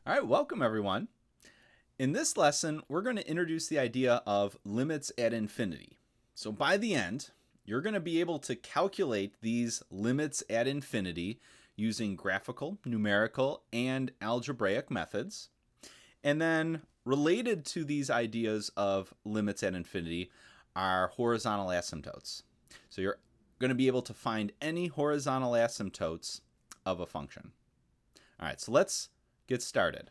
All right, welcome everyone. In this lesson, we're going to introduce the idea of limits at infinity. So by the end, you're going to be able to calculate these limits at infinity using graphical, numerical, and algebraic methods. And then related to these ideas of limits at infinity are horizontal asymptotes. So you're going to be able to find any horizontal asymptotes of a function. All right, so let's get started.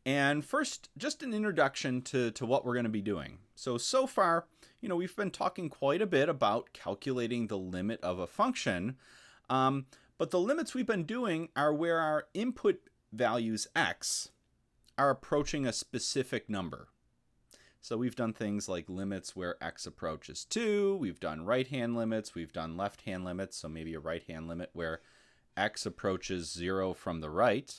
And first, just an introduction to what we're going to be doing. So far, we've been talking quite a bit about calculating the limit of a function, but the limits we've been doing are where our input values x are approaching a specific number. So we've done things like limits where x approaches 2, we've done right-hand limits, we've done left-hand limits, so maybe a right-hand limit where x approaches 0 from the right.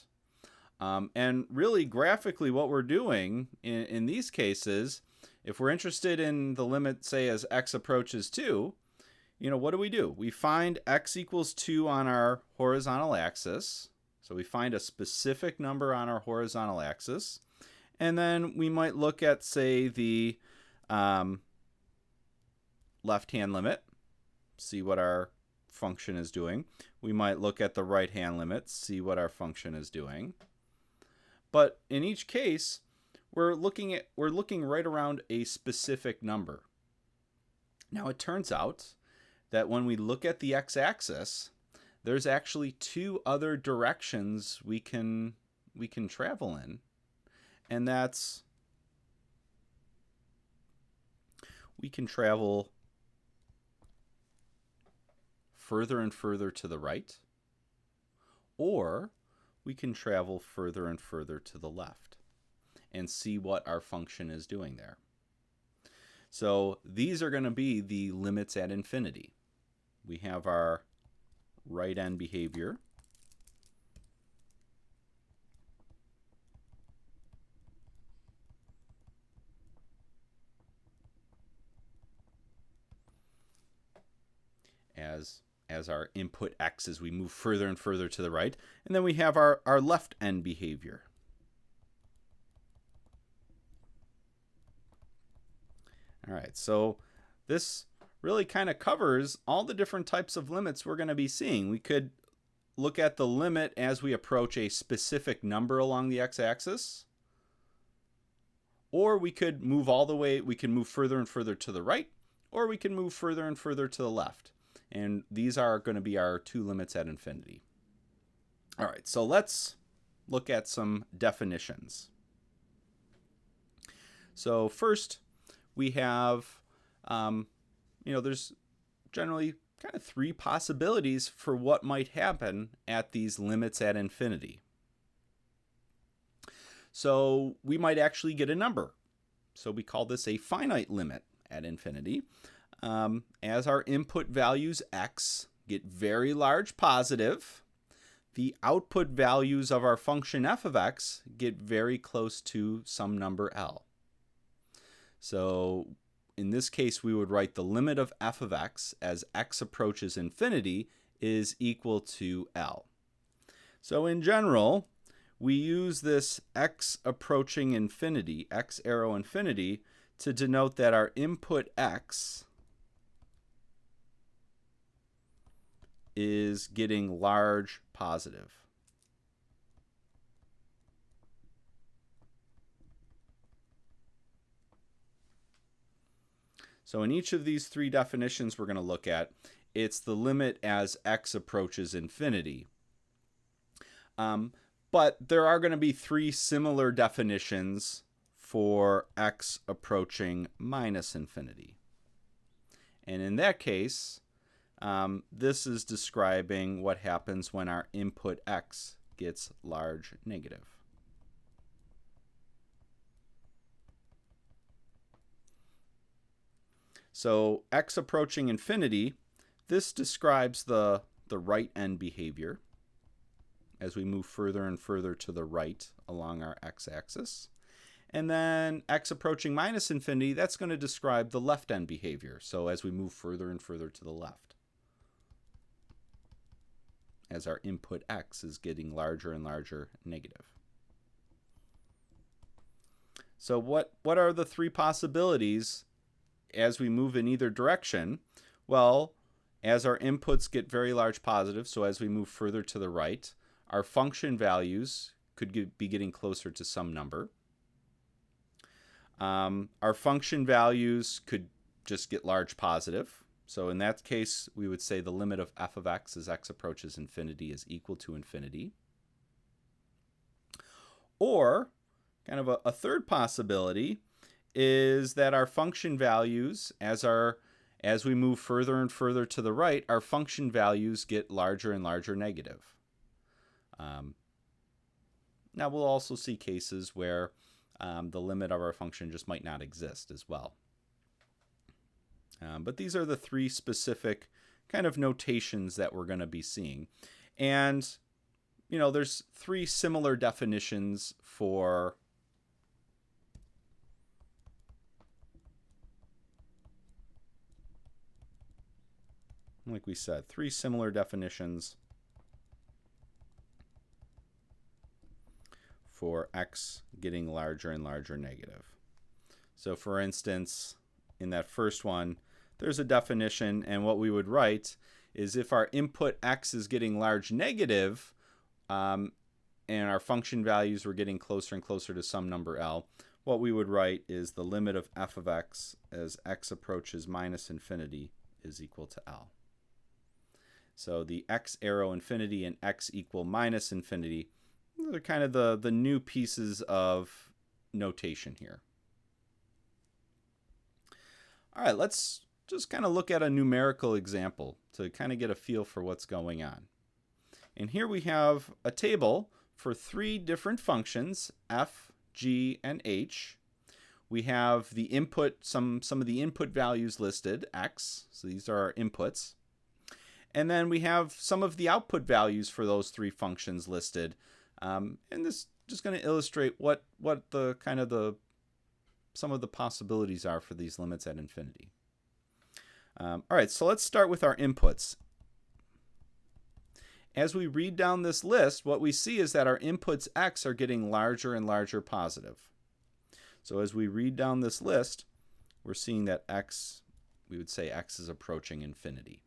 And really, graphically, what we're doing in these cases, if we're interested in the limit, say, as x approaches 2, what do? We find x equals 2 on our horizontal axis. So we find a specific number on our horizontal axis. And then we might look at, say, the left-hand limit, see what our function is doing. We might look at the right-hand limit, see what our function is doing. But in each case, we're looking right around a specific number. Now it turns out that when we look at the x-axis, there's actually two other directions we can travel in, and that's we can travel further and further to the right, or we can travel further and further to the left and see what our function is doing there. So these are going to be the limits at infinity. We have our right end behavior. As our input x as we move further and further to the right. And then we have our left end behavior. All right, so this really kind of covers all the different types of limits we're going to be seeing. We could look at the limit as we approach a specific number along the x-axis, or we could move all the way, we can move further and further to the right, or we can move further and further to the left. And these are going to be our two limits at infinity. All right, so let's look at some definitions. So first, we have, there's generally kind of three possibilities for what might happen at these limits at infinity. So we might actually get a number. So we call this a finite limit at infinity. As our input values x get very large positive, the output values of our function f of x get very close to some number L. So in this case, we would write the limit of f of x as x approaches infinity is equal to L. So in general, we use this x approaching infinity, x arrow infinity, to denote that our input x is getting large positive. So in each of these three definitions we're going to look at, it's the limit as x approaches infinity. But there are going to be three similar definitions for x approaching minus infinity. And in that case, this is describing what happens when our input x gets large negative. So x approaching infinity, this describes the right end behavior as we move further and further to the right along our x-axis. And then x approaching minus infinity, that's going to describe the left end behavior, so as we move further and further to the left. as our input x is getting larger and larger negative. So what are the three possibilities as we move in either direction? Well, as our inputs get very large positive, so as we move further to the right, our function values could be getting closer to some number. Our function values could just get large positive. So in that case, we would say the limit of f of x as x approaches infinity is equal to infinity. Or kind of a third possibility is that our function values, as we move further and further to the right, our function values get larger and larger negative. Now we'll also see cases where the limit of our function just might not exist as well. But these are the three specific kind of notations that we're going to be seeing. And, you know, there's three similar definitions for like we said, three similar definitions for x getting larger and larger negative. So for instance, in that first one, there's a definition, and what we would write is if our input x is getting large negative, and our function values were getting closer and closer to some number L, what we would write is the limit of f of x as x approaches minus infinity is equal to L. So the x arrow infinity and x equal minus infinity, those are kind of the new pieces of notation here. All right, let's just kind of look at a numerical example to kind of get a feel for what's going on. And here we have a table for three different functions, f, g, and h. We have the input, some of the input values listed, x, so these are our inputs. And then we have some of the output values for those three functions listed. And this is just going to illustrate what the kind of some of the possibilities are for these limits at infinity. All right, so let's start with our inputs. As we read down this list, what we see is that our inputs x are getting larger and larger positive. So as we read down this list, we're seeing that x, we would say x is approaching infinity.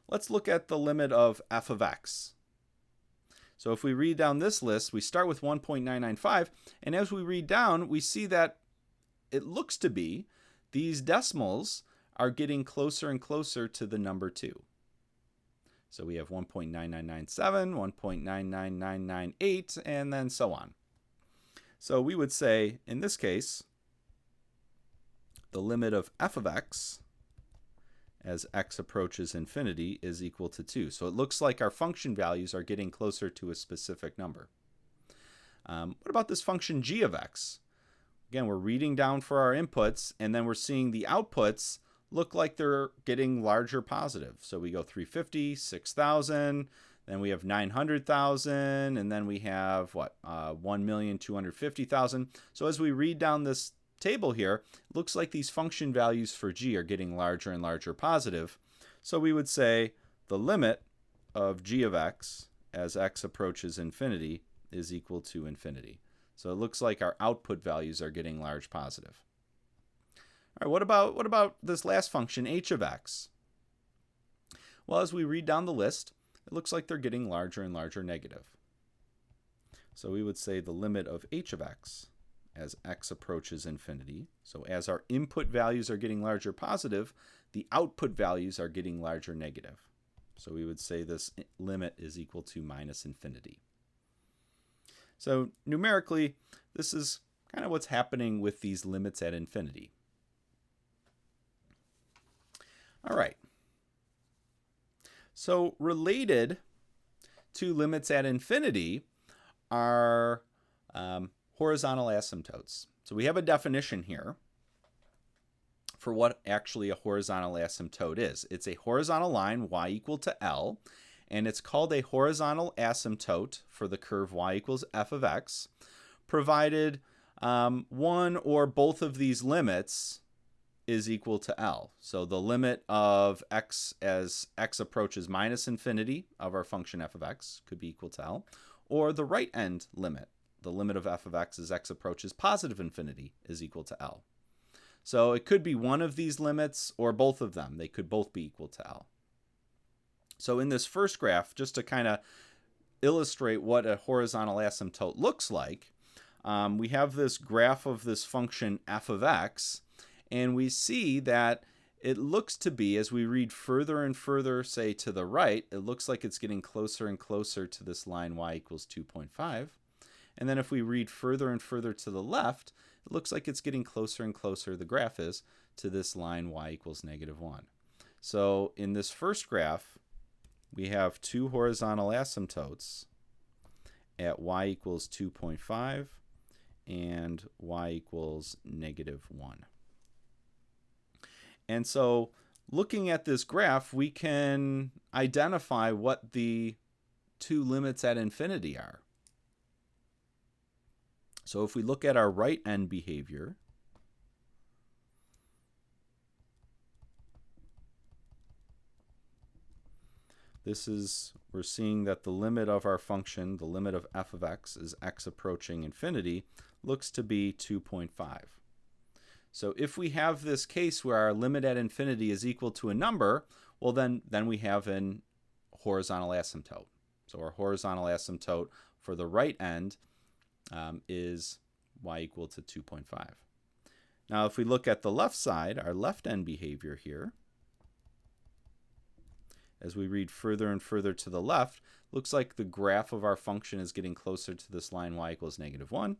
Let's look at the limit of f of x. So if we read down this list, we start with 1.995, and as we read down, we see that it looks to be these decimals are getting closer and closer to the number 2. So we have 1.9997, 1.99998, and then so on. So we would say, in this case, the limit of f of x as x approaches infinity is equal to 2. So it looks like our function values are getting closer to a specific number. What about this function g of x? Again, we're reading down for our inputs, and then we're seeing the outputs look like they're getting larger positive. So we go 350, 6,000, then we have 900,000, and then we have, 1,250,000. So as we read down this table here, it looks like these function values for g are getting larger and larger positive. So we would say the limit of g of x as x approaches infinity is equal to infinity. So it looks like our output values are getting large positive. All right, what about this last function, h of x? Well, as we read down the list, it looks like they're getting larger and larger negative. So we would say the limit of h of x as x approaches infinity. So as our input values are getting larger positive, the output values are getting larger negative. So we would say this limit is equal to minus infinity. So numerically, this is kind of what's happening with these limits at infinity. All right. So related to limits at infinity are horizontal asymptotes. So we have a definition here for what actually a horizontal asymptote is. It's a horizontal line, y equal to L, and it's called a horizontal asymptote for the curve y equals f of x, provided one or both of these limits is equal to L. So the limit of x as x approaches minus infinity of our function f of x could be equal to L, or the right end limit, the limit of f of x as x approaches positive infinity, is equal to L. So it could be one of these limits or both of them. They could both be equal to L. So in this first graph, just to kind of illustrate what a horizontal asymptote looks like, we have this graph of this function f of x, and we see that it looks to be, as we read further and further, say, to the right, it looks like it's getting closer and closer to this line y equals 2.5. And then if we read further and further to the left, it looks like it's getting closer and closer, the graph is, to this line y equals -1. So in this first graph, we have two horizontal asymptotes at y equals 2.5 and y equals -1. And so looking at this graph, we can identify what the two limits at infinity are. So if we look at our right end behavior, we're seeing that the limit of our function, the limit of f of x as x approaching infinity, looks to be 2.5. So if we have this case where our limit at infinity is equal to a number, well then we have an horizontal asymptote. So our horizontal asymptote for the right end is y equal to 2.5. Now if we look at the left side, our left end behavior here, as we read further and further to the left, looks like the graph of our function is getting closer to this line y equals -1.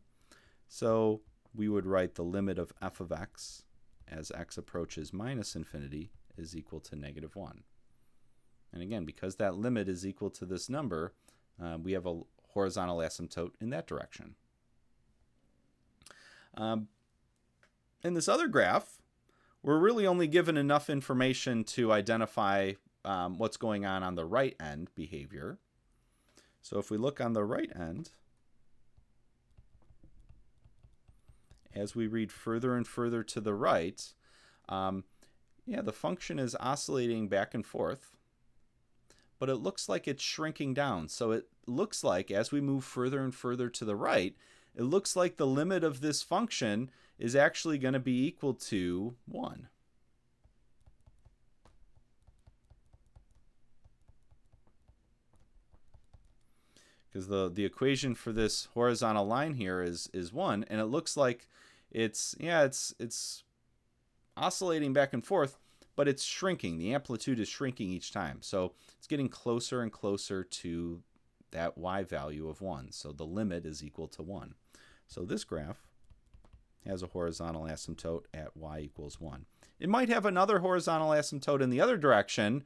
So we would write the limit of f of x as x approaches minus infinity is equal to -1. And again, because that limit is equal to this number, we have a horizontal asymptote in that direction. In this other graph, we're really only given enough information to identify what's going on the right end behavior. So if we look on the right end, as we read further and further to the right, the function is oscillating back and forth, but it looks like it's shrinking down. So it looks like as we move further and further to the right, it looks like the limit of this function is actually going to be equal to 1. Because the equation for this horizontal line here is 1, and it looks like it's oscillating back and forth, but it's shrinking. The amplitude is shrinking each time. So it's getting closer and closer to that y value of 1. So the limit is equal to 1. So this graph has a horizontal asymptote at y equals 1. It might have another horizontal asymptote in the other direction.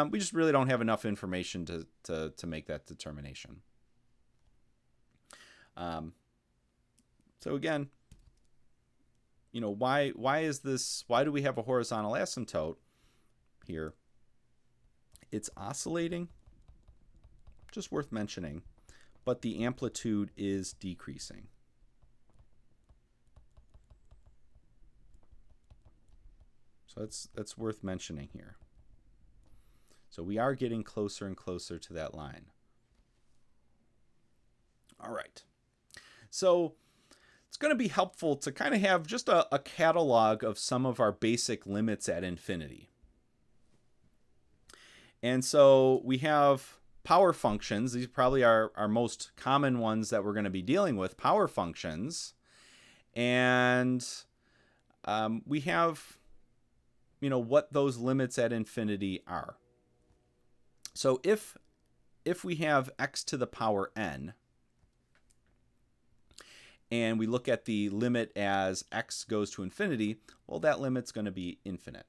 We just really don't have enough information to make that determination. So again, why do we have a horizontal asymptote here? It's oscillating, just worth mentioning, but the amplitude is decreasing. So that's worth mentioning here. So we are getting closer and closer to that line. All right. So it's going to be helpful to kind of have just a catalog of some of our basic limits at infinity. And so we have power functions. These probably are our most common ones that we're going to be dealing with, power functions. And we have, what those limits at infinity are. So if we have x to the power n, and we look at the limit as x goes to infinity, well, that limit's going to be infinite.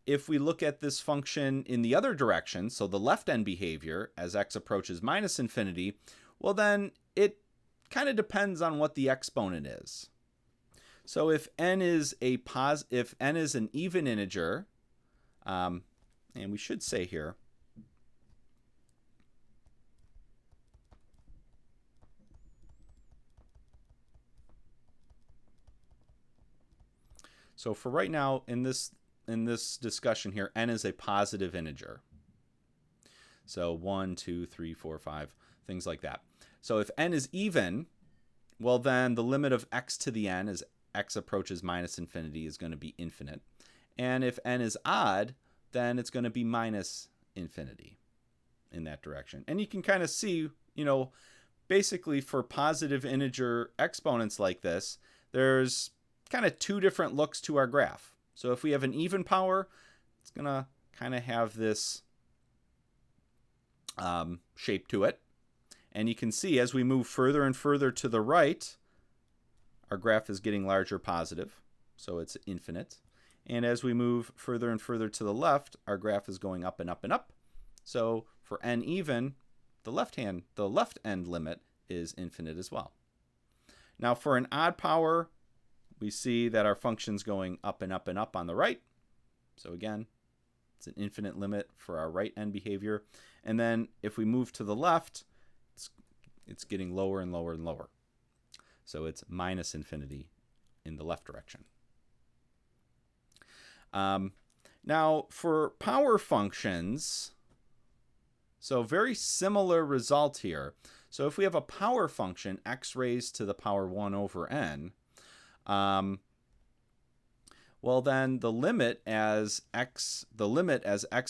If we look at this function in the other direction, so the left end behavior as x approaches minus infinity, well, then it kind of depends on what the exponent is. So if n is an even integer, and we should say here, So for right now, in this discussion here, n is a positive integer. So 1, 2, 3, 4, 5, things like that. So if n is even, well then the limit of x to the n as x approaches minus infinity is going to be infinite. And if n is odd, then it's going to be minus infinity in that direction. And you can kind of see, basically for positive integer exponents like this, there's kind of two different looks to our graph. So if we have an even power, it's going to kind of have this shape to it. And you can see as we move further and further to the right, our graph is getting larger positive, so it's infinite. And as we move further and further to the left, our graph is going up and up and up. So for n even, the left end limit is infinite as well. Now for an odd power, we see that our function's going up and up and up on the right. So again, it's an infinite limit for our right end behavior. And then if we move to the left, it's getting lower and lower and lower. So it's minus infinity in the left direction. Now for power functions, so very similar result here. So if we have a power function, x raised to the power 1 over n, well then the limit as x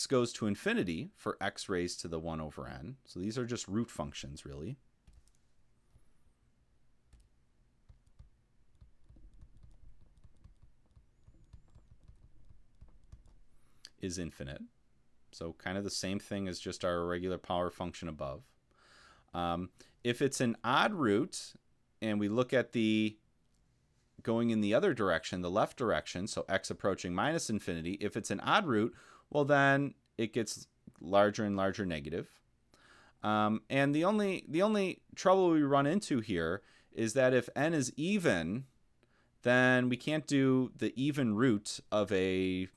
goes to infinity for x raised to the 1 over n, so these are just root functions really, is infinite. So kind of the same thing as just our regular power function above. If it's an odd root and we look at the going in the other direction, the left direction, so x approaching minus infinity, if it's an odd root, well then it gets larger and larger negative. And the only trouble we run into here is that if n is even, then we can't do the even root of a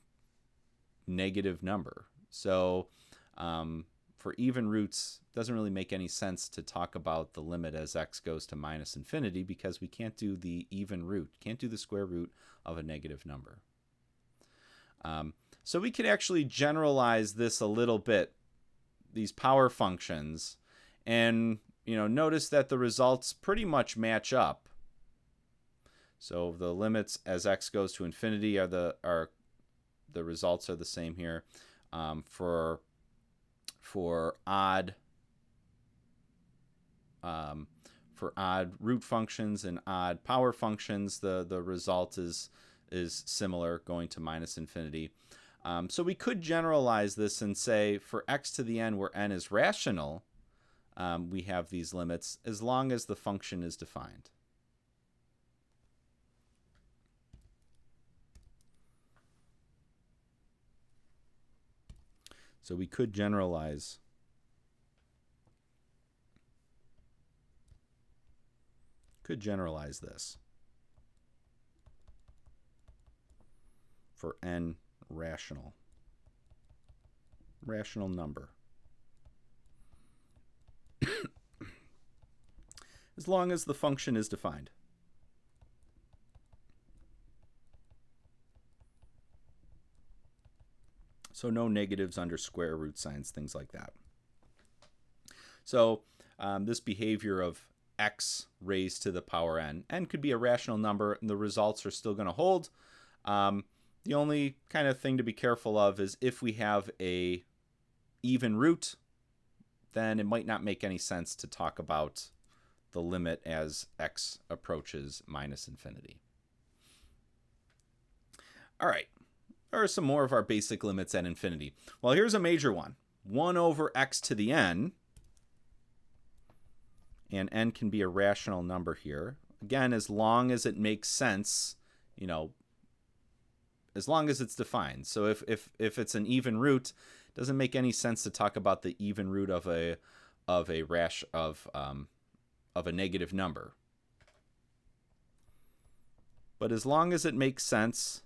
negative number. So for even roots, it doesn't really make any sense to talk about the limit as x goes to minus infinity because we can't do the even root, can't do the square root of a negative number. So we could actually generalize this a little bit, these power functions, and notice that the results pretty much match up. So the limits as x goes to infinity are the results are the same here. For odd root functions and odd power functions, the result is similar, going to minus infinity. So we could generalize this and say for x to the n where n is rational, we have these limits as long as the function is defined. So we could generalize this for n rational number. As long as the function is defined. So no negatives under square root signs, things like that. So this behavior of x raised to the power n could be a rational number, and the results are still going to hold. The only kind of thing to be careful of is if we have a even root, then it might not make any sense to talk about the limit as x approaches minus infinity. All right. There are some more of our basic limits at infinity. Well, here's a major one. 1 over x to the n. And n can be a rational number here. Again, as long as it makes sense, as long as it's defined. So if it's an even root, it doesn't make any sense to talk about the even root of a negative number. But as long as it makes sense,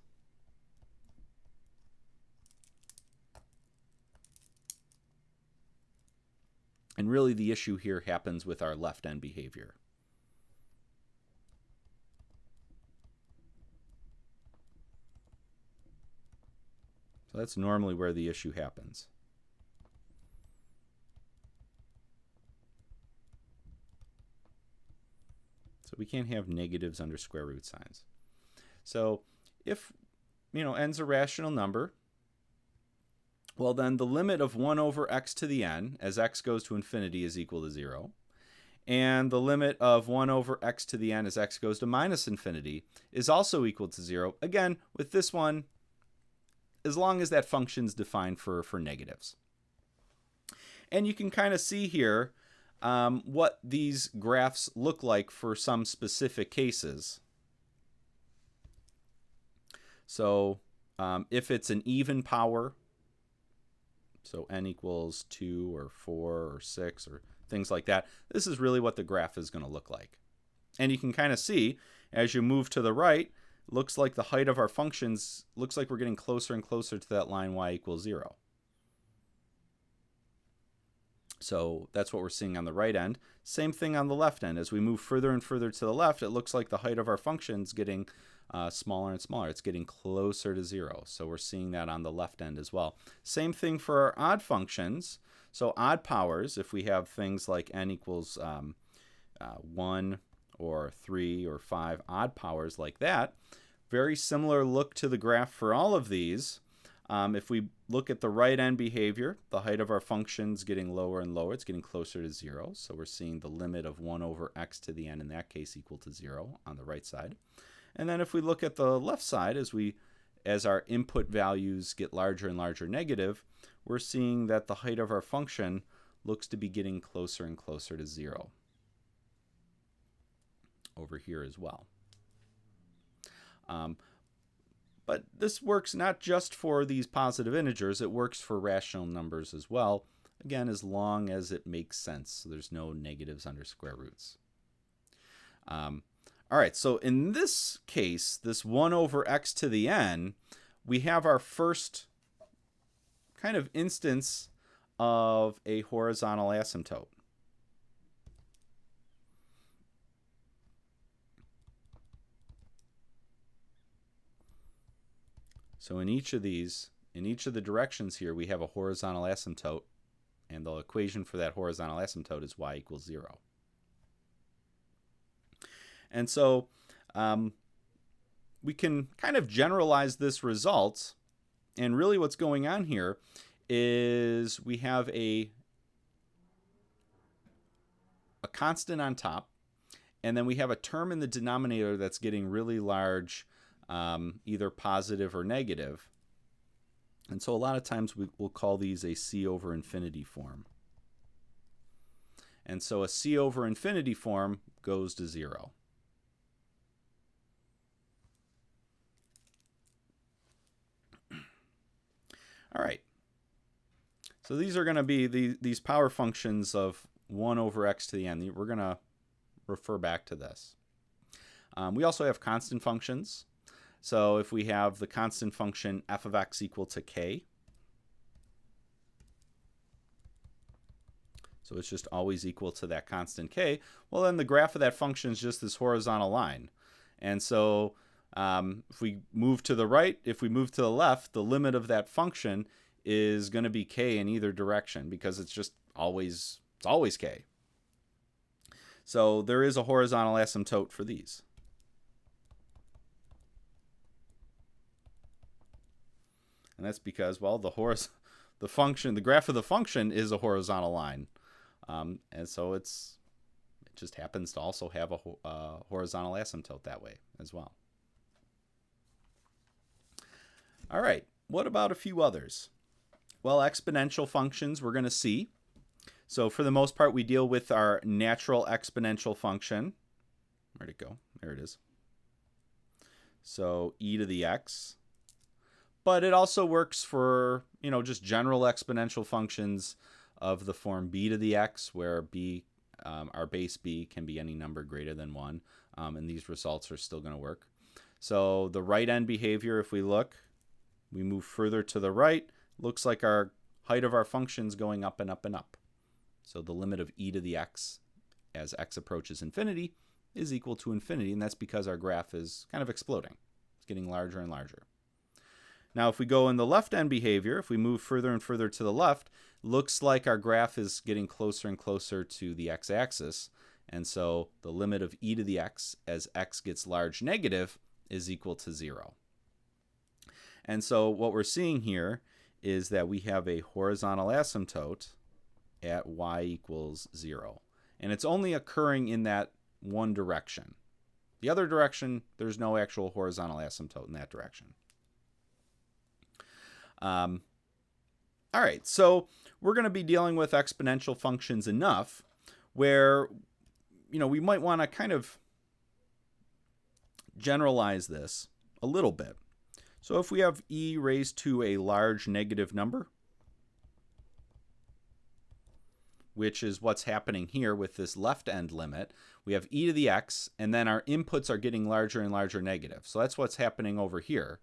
and really the issue here happens with our left end behavior. So that's normally where the issue happens. So we can't have negatives under square root signs. So if n's a rational number, well then the limit of 1 over x to the n as x goes to infinity is equal to 0. And the limit of 1 over x to the n as x goes to minus infinity is also equal to 0. Again, with this one, as long as that function's defined for negatives. And you can kind of see here what these graphs look like for some specific cases. So if it's an even power, so n equals 2 or 4 or 6 or things like that, this is really what the graph is going to look like. And you can kind of see as you move to the right, looks like the height of our functions looks like we're getting closer and closer to that line y equals 0. So that's what we're seeing on the right end. Same thing on the left end. As we move further and further to the left, it looks like the height of our function is getting smaller and smaller. It's getting closer to 0. So we're seeing that on the left end as well. Same thing for our odd functions. So odd powers, if we have things like n equals 1 or 3 or 5 odd powers like that, very similar look to the graph for all of these. If we look at the right end behavior, the height of our function's getting lower and lower. It's getting closer to 0. So we're seeing the limit of 1 over x to the n in that case equal to 0 on the right side. And then if we look at the left side, as our input values get larger and larger negative, we're seeing that the height of our function looks to be getting closer and closer to 0 over here as well. But this works not just for these positive integers, it works for rational numbers as well, again, as long as it makes sense, so there's no negatives under square roots. All right, so in this case, this 1 over x to the n, we have our first kind of instance of a horizontal asymptote. So in each of the directions here, we have a horizontal asymptote, and the equation for that horizontal asymptote is y equals 0. And so we can kind of generalize this result, and really what's going on here is we have a constant on top, and then we have a term in the denominator that's getting really large, either positive or negative. And so a lot of times we'll call these a c over infinity form. And so a c over infinity form goes to 0. All right. So these are going to be these power functions of 1 over x to the n. We're going to refer back to this. We also have constant functions. So if we have the constant function f of x equal to k, so it's just always equal to that constant k, well then the graph of that function is just this horizontal line. And so if we move to the right, if we move to the left, the limit of that function is going to be k in either direction because it's just always k. So there is a horizontal asymptote for these. And that's because, well, the graph of the function is a horizontal line. And so it just happens to also have a horizontal asymptote that way as well. All right, what about a few others? Well, exponential functions we're going to see. So for the most part, we deal with our natural exponential function. Where'd it go? There it is. So e to the x. But it also works for, just general exponential functions of the form b to the x, where b, our base b, can be any number greater than 1. And these results are still going to work. So the right end behavior, if we look, we move further to the right, looks like our height of our function is going up and up and up. So the limit of e to the x as x approaches infinity is equal to infinity, and that's because our graph is kind of exploding. It's getting larger and larger. Now, if we go in the left-end behavior, if we move further and further to the left, looks like our graph is getting closer and closer to the x-axis. And so the limit of e to the x as x gets large negative is equal to 0. And so what we're seeing here is that we have a horizontal asymptote at y equals 0. And it's only occurring in that one direction. The other direction, there's no actual horizontal asymptote in that direction. All right, so we're going to be dealing with exponential functions enough where, we might want to kind of generalize this a little bit. So if we have e raised to a large negative number, which is what's happening here with this left-end limit, we have e to the x, and then our inputs are getting larger and larger negative. So that's what's happening over here.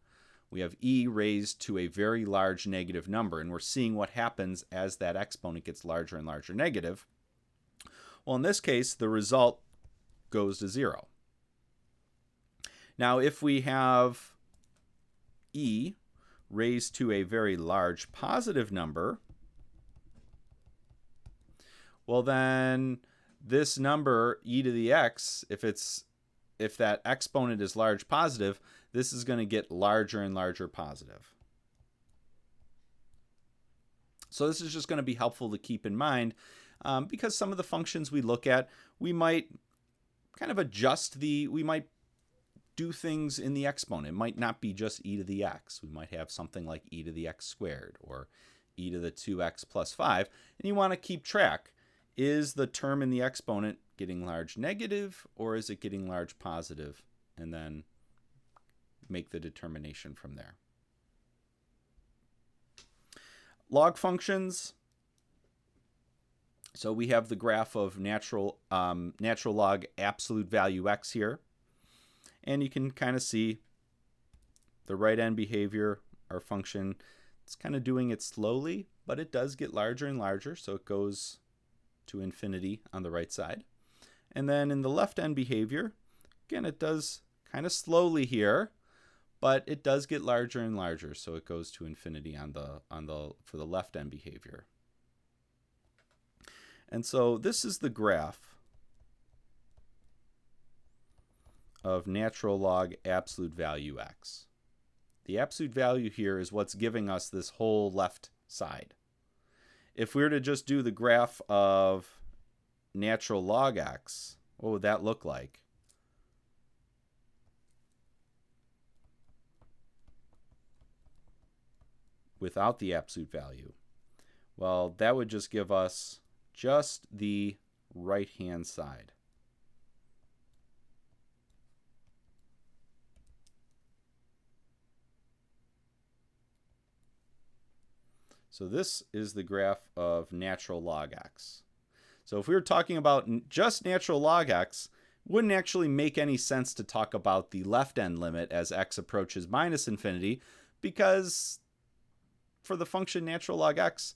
We have e raised to a very large negative number, and we're seeing what happens as that exponent gets larger and larger negative. Well, in this case, the result goes to 0. Now, if we have e raised to a very large positive number, well then this number e to the x, if that exponent is large positive, this is going to get larger and larger positive. So this is just going to be helpful to keep in mind because some of the functions we look at, we might kind of we might do things in the exponent. It might not be just e to the x. We might have something like e to the x squared or e to the 2x plus 5. And you want to keep track. Is the term in the exponent getting large negative or is it getting large positive? And then make the determination from there. Log functions. So we have the graph of natural log absolute value x here. And you can kind of see the right-end behavior, our function, it's kind of doing it slowly, but it does get larger and larger, so it goes to infinity on the right side. And then in the left-end behavior, again, it does kind of slowly here, but it does get larger and larger, so it goes to infinity for the left-end behavior. And so this is the graph of natural log absolute value x. The absolute value here is what's giving us this whole left side. If we were to just do the graph of natural log x, what would that look like? Without the absolute value. Well, that would just give us just the right-hand side. So this is the graph of natural log x. So if we were talking about just natural log x, it wouldn't actually make any sense to talk about the left-end limit as x approaches minus infinity, because for the function natural log x,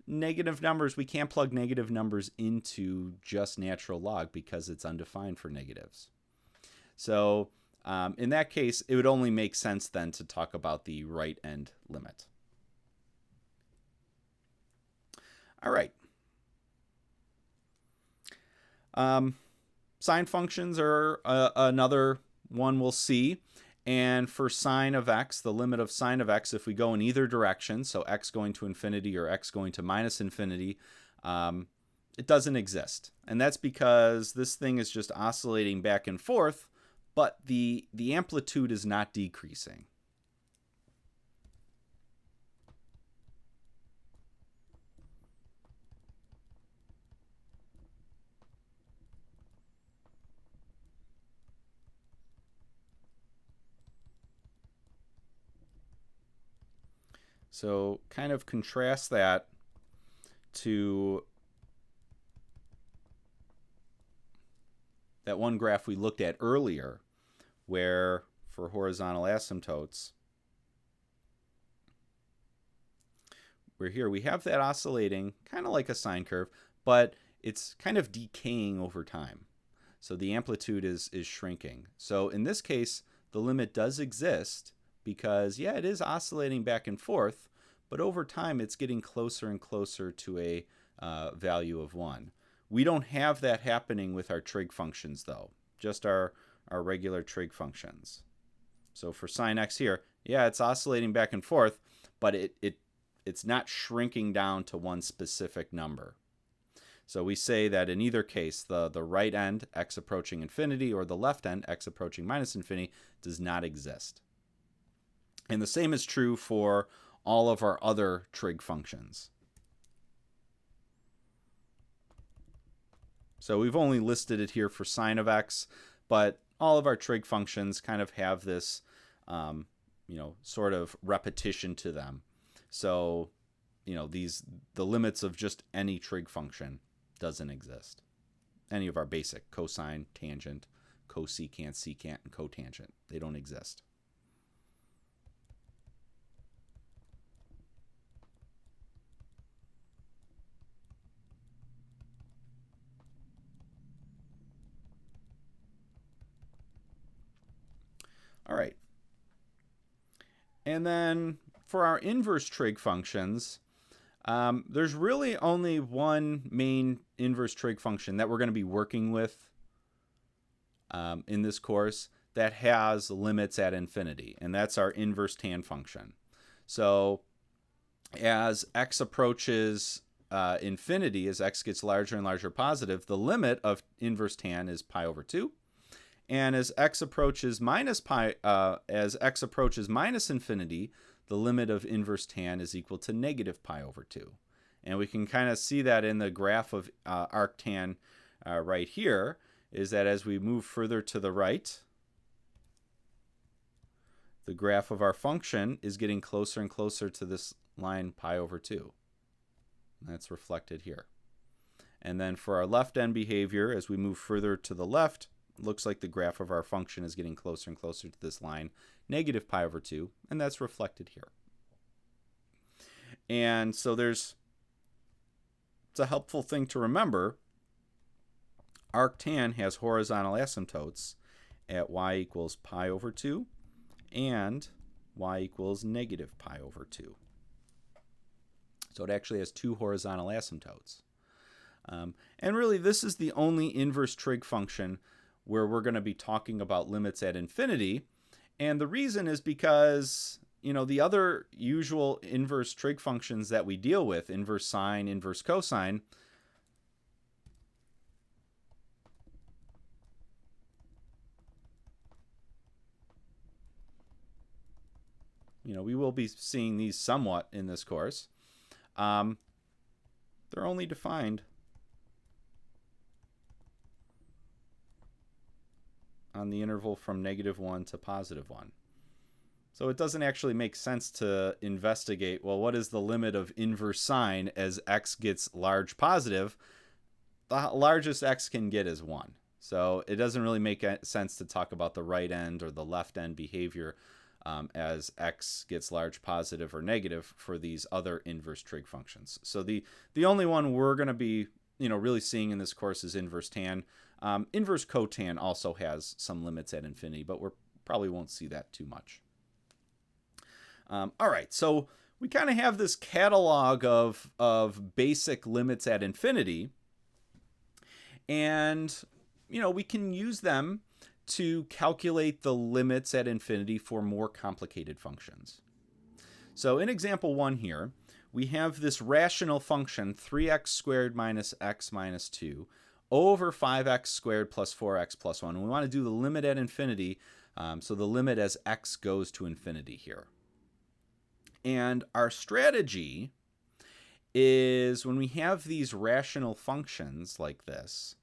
negative numbers, we can't plug negative numbers into just natural log because it's undefined for negatives. So in that case, it would only make sense then to talk about the right-end limit. All right. Sine functions are another one we'll see. And for sine of x, the limit of sine of x, if we go in either direction, so x going to infinity or x going to minus infinity, it doesn't exist. And that's because this thing is just oscillating back and forth, but the amplitude is not decreasing. So kind of contrast that to that one graph we looked at earlier, where for horizontal asymptotes, where here we have that oscillating kind of like a sine curve, but it's kind of decaying over time. So the amplitude is shrinking. So in this case, the limit does exist, because, yeah, it is oscillating back and forth, but over time it's getting closer and closer to a value of 1. We don't have that happening with our trig functions, though, just our regular trig functions. So for sine x here, yeah, it's oscillating back and forth, but it's not shrinking down to one specific number. So we say that in either case, the right end, x approaching infinity, or the left end, x approaching minus infinity, does not exist. And the same is true for all of our other trig functions. So we've only listed it here for sine of x, but all of our trig functions kind of have this sort of repetition to them. So, the limits of just any trig function doesn't exist. Any of our basic cosine, tangent, cosecant, secant, and cotangent, they don't exist. All right. And then for our inverse trig functions, there's really only one main inverse trig function that we're going to be working with in this course that has limits at infinity, and that's our inverse tan function. So as x approaches infinity, as x gets larger and larger positive, the limit of inverse tan is pi over 2. And as x approaches minus infinity, the limit of inverse tan is equal to negative pi over 2. And we can kind of see that in the graph of arctan right here, is that as we move further to the right, the graph of our function is getting closer and closer to this line pi over 2. That's reflected here. And then for our left end behavior, as we move further to the left, it looks like the graph of our function is getting closer and closer to this line, negative pi over 2, and that's reflected here. And so it's a helpful thing to remember. Arctan has horizontal asymptotes at y equals pi over 2 and y equals negative pi over 2. So it actually has two horizontal asymptotes. And really, this is the only inverse trig function where we're going to be talking about limits at infinity. And the reason is because, the other usual inverse trig functions that we deal with, inverse sine, inverse cosine, we will be seeing these somewhat in this course. They're only defined on the interval from -1 to +1. So it doesn't actually make sense to investigate, well, what is the limit of inverse sine as x gets large positive? The largest x can get is 1. So it doesn't really make sense to talk about the right end or the left end behavior as x gets large positive or negative for these other inverse trig functions. So the only one we're going to be really seeing in this course is inverse tan. Inverse cotan also has some limits at infinity, but we probably won't see that too much. All right, so we kind of have this catalog of basic limits at infinity, and we can use them to calculate the limits at infinity for more complicated functions. So in example 1 here, we have this rational function 3x squared minus x minus 2 over 5x squared plus 4x plus 1. And we want to do the limit at infinity, so the limit as x goes to infinity here. And our strategy is, when we have these rational functions like this,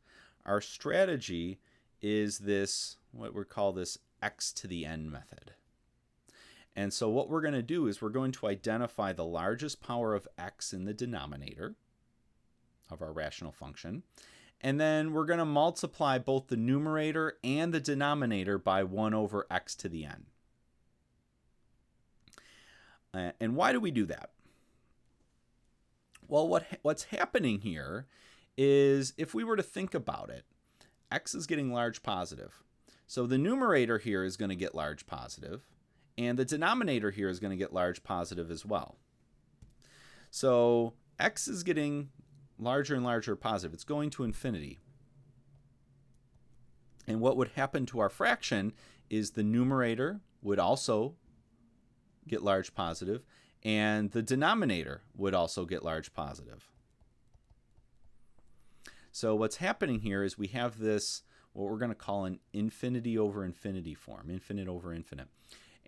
our strategy is this, what we call this x to the n method. And so what we're going to do is we're going to identify the largest power of x in the denominator of our rational function. And then we're going to multiply both the numerator and the denominator by 1 over x to the n. And why do we do that? Well, what's happening here is, if we were to think about it, x is getting large positive. So the numerator here is going to get large positive, And the denominator here is going to get large positive as well. So x is getting larger and larger positive. It's going to infinity. And what would happen to our fraction is the numerator would also get large positive, and the denominator would also get large positive. So what's happening here is we have this, what we're going to call an infinity over infinity form, infinite over infinite.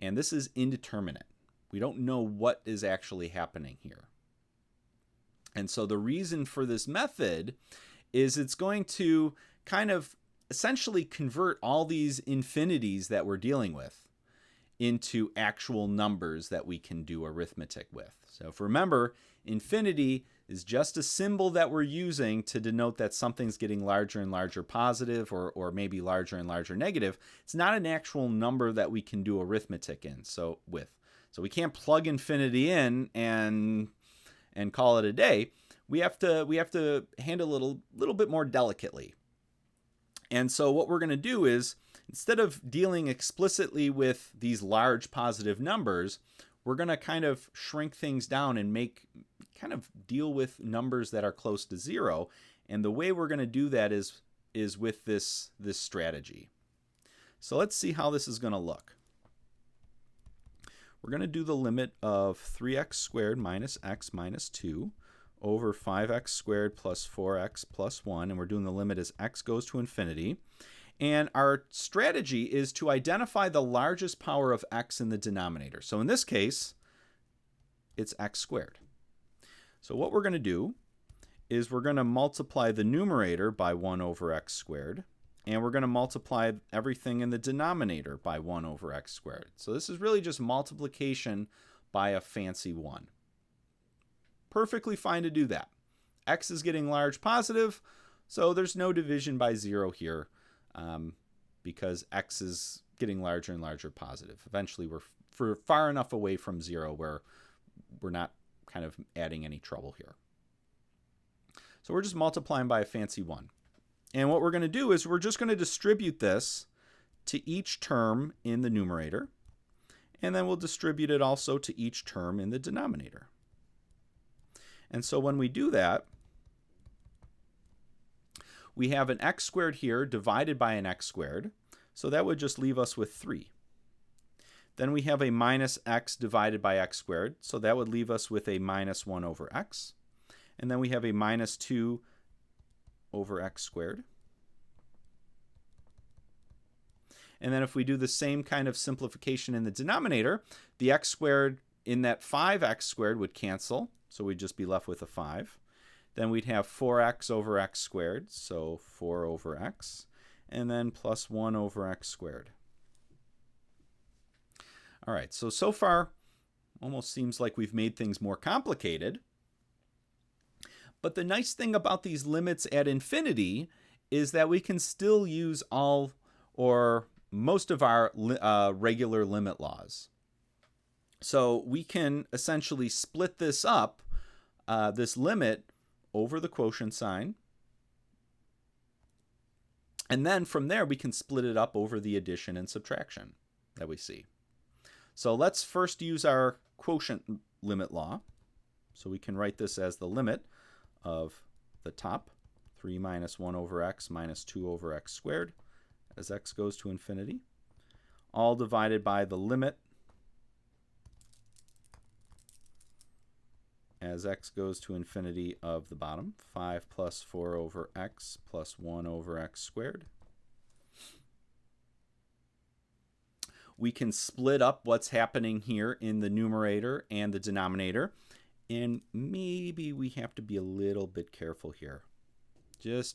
And this is indeterminate. We don't know what is actually happening here. And so the reason for this method is it's going to kind of essentially convert all these infinities that we're dealing with into actual numbers that we can do arithmetic with. So if remember, infinity is just a symbol that we're using to denote that something's getting larger and larger positive, or maybe larger and larger negative. It's not an actual number that we can do arithmetic in. So we can't plug infinity in and call it a day. We have to handle it a little bit more delicately. And so what we're going to do is, instead of dealing explicitly with these large positive numbers, we're going to kind of shrink things down and deal with numbers that are close to zero. And the way we're going to do that is with this strategy. So let's see how this is going to look. We're going to do the limit of 3x squared minus x minus 2 over 5x squared plus 4x plus 1. And we're doing the limit as x goes to infinity. And our strategy is to identify the largest power of x in the denominator. So in this case, it's x squared. So what we're going to do is we're going to multiply the numerator by 1 over x squared. And we're going to multiply everything in the denominator by 1 over x squared. So this is really just multiplication by a fancy 1. Perfectly fine to do that. X is getting large positive, so there's no division by 0 here. Because x is getting larger and larger positive. Eventually, we're far enough away from 0 where we're not kind of adding any trouble here. So we're just multiplying by a fancy 1. And what we're going to do is we're just going to distribute this to each term in the numerator. And then we'll distribute it also to each term in the denominator. And so when we do that, we have an x squared here divided by an x squared. So that would just leave us with 3. Then we have a minus x divided by x squared. So that would leave us with a minus 1 over x. And then we have a minus 2 over x squared. And then if we do the same kind of simplification in the denominator, the x squared in that 5x squared would cancel. So we'd just be left with a 5. Then we'd have 4x over x squared, so 4 over x, and then plus 1 over x squared. All right, so far, almost seems like we've made things more complicated. But the nice thing about these limits at infinity is that we can still use all or most of our regular limit laws. So we can essentially split this up, this limit, over the quotient sign. And then from there, we can split it up over the addition and subtraction that we see. So let's first use our quotient limit law. So we can write this as the limit of the top, 3 minus 1 over x minus 2 over x squared, as x goes to infinity, all divided by the limit as x goes to infinity of the bottom, 5 plus 4 over x plus 1 over x squared. We can split up what's happening here in the numerator and the denominator, and maybe we have to be a little bit careful here. Just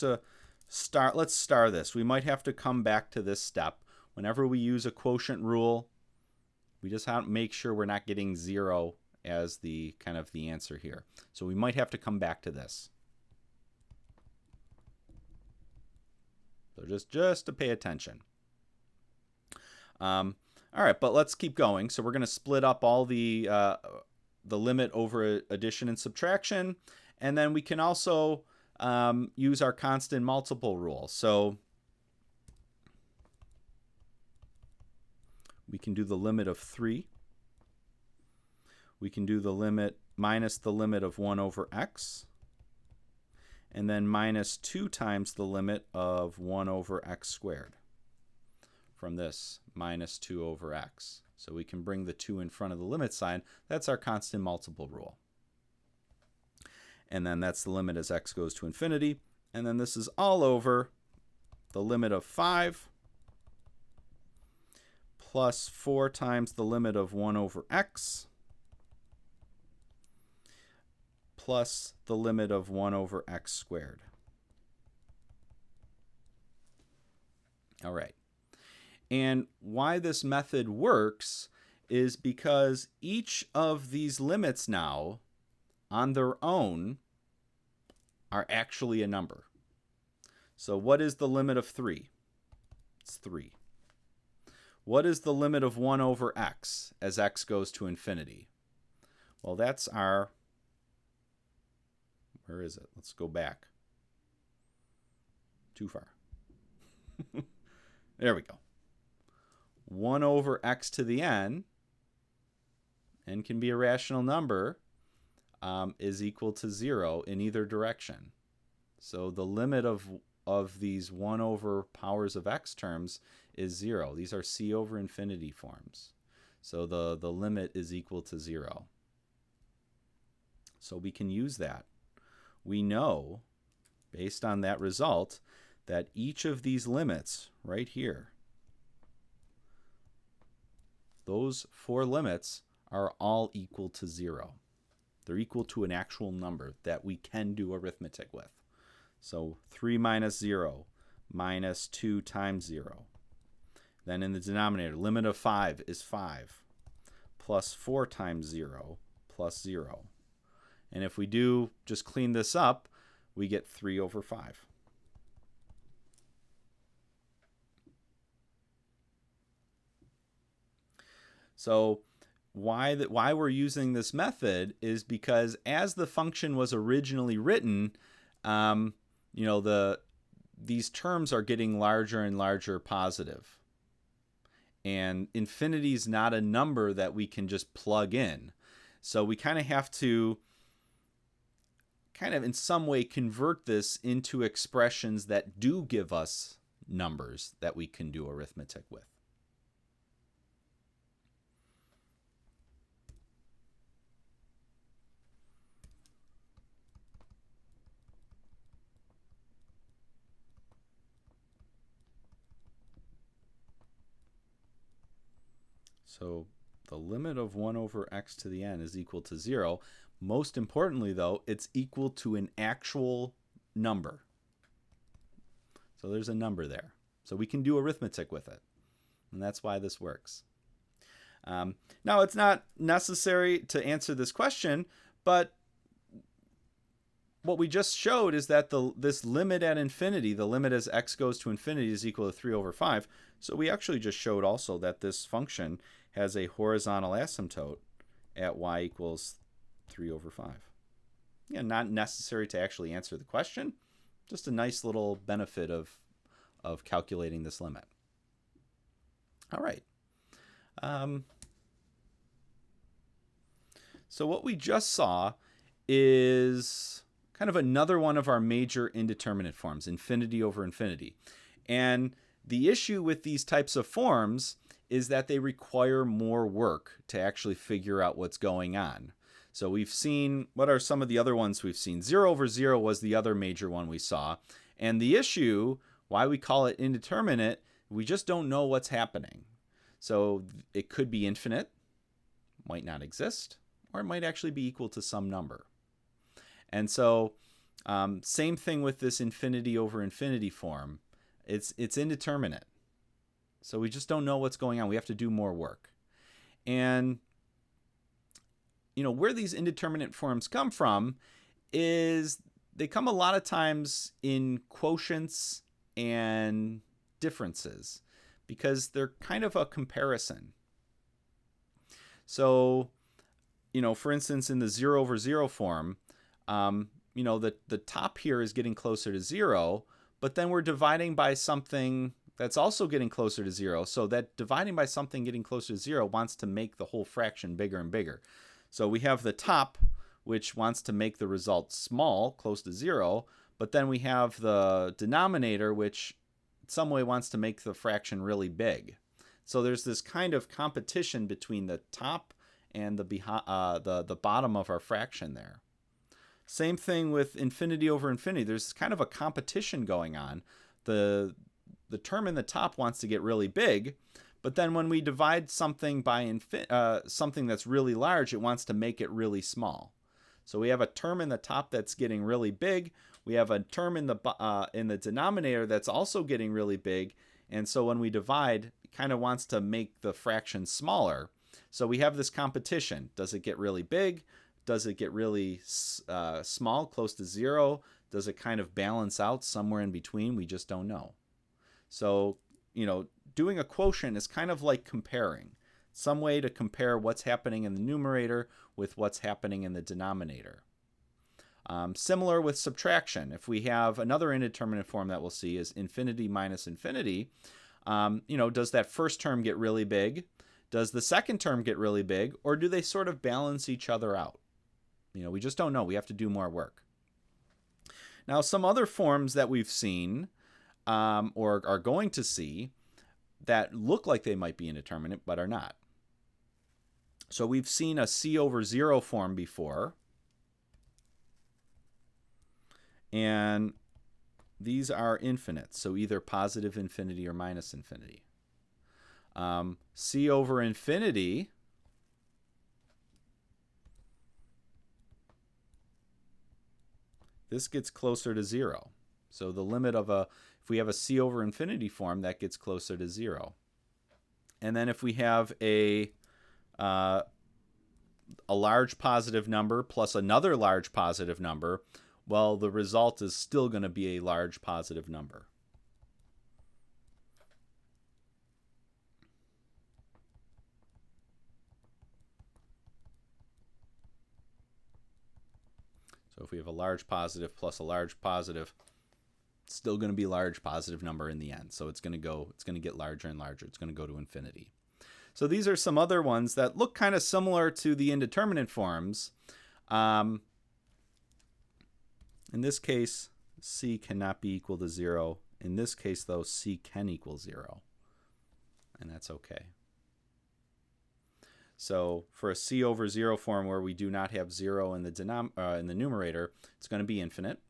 to start, let's star this. We might have to come back to this step. Whenever we use a quotient rule, we just have to make sure we're not getting 0 as the kind of the answer here. So we might have to come back to this. So just to pay attention. All right, but let's keep going. So we're going to split up all the limit over addition and subtraction, and then we can also use our constant multiple rule. So we can do the limit of 3. We can do the limit minus the limit of 1 over x, and then minus 2 times the limit of 1 over x squared from this minus 2 over x. So we can bring the 2 in front of the limit sign. That's our constant multiple rule. And then that's the limit as x goes to infinity. And then this is all over the limit of 5 plus 4 times the limit of 1 over x plus the limit of 1 over x squared. All right. And why this method works is because each of these limits now on their own are actually a number. So what is the limit of 3? It's 3. What is the limit of 1 over x as x goes to infinity? Well, that's our, where is it? Let's go back. Too far. There we go. 1 over x to the n can be a rational number, is equal to 0 in either direction. So the limit of these 1 over powers of x terms is 0. These are c over infinity forms. So the limit is equal to 0. So we can use that. We know, based on that result, that each of these limits right here, those 4 limits are all equal to 0. They're equal to an actual number that we can do arithmetic with. So 3 minus 0 minus 2 times 0. Then in the denominator, limit of 5 is 5 plus 4 times 0 plus 0. And if we do just clean this up, we get 3 over 5. So why we're using this method is because as the function was originally written, these terms are getting larger and larger positive. And infinity is not a number that we can just plug in. So we kind of have to in some way convert this into expressions that do give us numbers that we can do arithmetic with. So the limit of 1 over x to the n is equal to 0. Most importantly, though, it's equal to an actual number. So there's a number there. So we can do arithmetic with it. And that's why this works. Now, it's not necessary to answer this question, but what we just showed is that this limit at infinity, the limit as x goes to infinity, is equal to 3 over 5. So we actually just showed also that this function has a horizontal asymptote at y equals 3 over 5. Yeah, not necessary to actually answer the question, just a nice little benefit of calculating this limit. All right. So what we just saw is kind of another one of our major indeterminate forms, infinity over infinity. And the issue with these types of forms is that they require more work to actually figure out what's going on. So we've seen, what are some of the other ones we've seen? 0 over 0 was the other major one we saw. And the issue, why we call it indeterminate, we just don't know what's happening. So it could be infinite, might not exist, or it might actually be equal to some number. And so same thing with this infinity over infinity form. It's indeterminate. So we just don't know what's going on. We have to do more work. And where these indeterminate forms come from is they come a lot of times in quotients and differences because they're kind of a comparison. So, for instance, in the 0 over 0 form, the top here is getting closer to 0, but then we're dividing by something that's also getting closer to 0. So that dividing by something getting closer to 0 wants to make the whole fraction bigger and bigger. So we have the top, which wants to make the result small, close to 0. But then we have the denominator, which in some way wants to make the fraction really big. So there's this kind of competition between the top and the bottom of our fraction there. Same thing with infinity over infinity. There's kind of a competition going on. The term in the top wants to get really big, but then when we divide something by something that's really large, it wants to make it really small. So we have a term in the top that's getting really big. We have a term in the denominator that's also getting really big. And so when we divide, it kind of wants to make the fraction smaller. So we have this competition. Does it get really big? Does it get really small, close to 0? Does it kind of balance out somewhere in between? We just don't know. So, doing a quotient is kind of like comparing. Some way to compare what's happening in the numerator with what's happening in the denominator. Similar with subtraction. If we have another indeterminate form that we'll see is infinity minus infinity, does that first term get really big? Does the second term get really big? Or do they sort of balance each other out? We just don't know. We have to do more work. Now, some other forms that we've seen or are going to see that look like they might be indeterminate but are not. So we've seen a c over 0 form before. And these are infinite, so either positive infinity or minus infinity. C over infinity this gets closer to 0. So the limit of if we have a c over infinity form, that gets closer to 0. And then if we have a large positive number plus another large positive number, well, the result is still going to be a large positive number. So if we have a large positive plus a large positive, it's still going to be a large positive number in the end. So it's going to get larger and larger. It's going to go to infinity. So these are some other ones that look kind of similar to the indeterminate forms. In this case, c cannot be equal to 0. In this case, though, c can equal 0. And that's okay. So for a c over 0 form where we do not have 0 in the numerator, it's going to be infinite.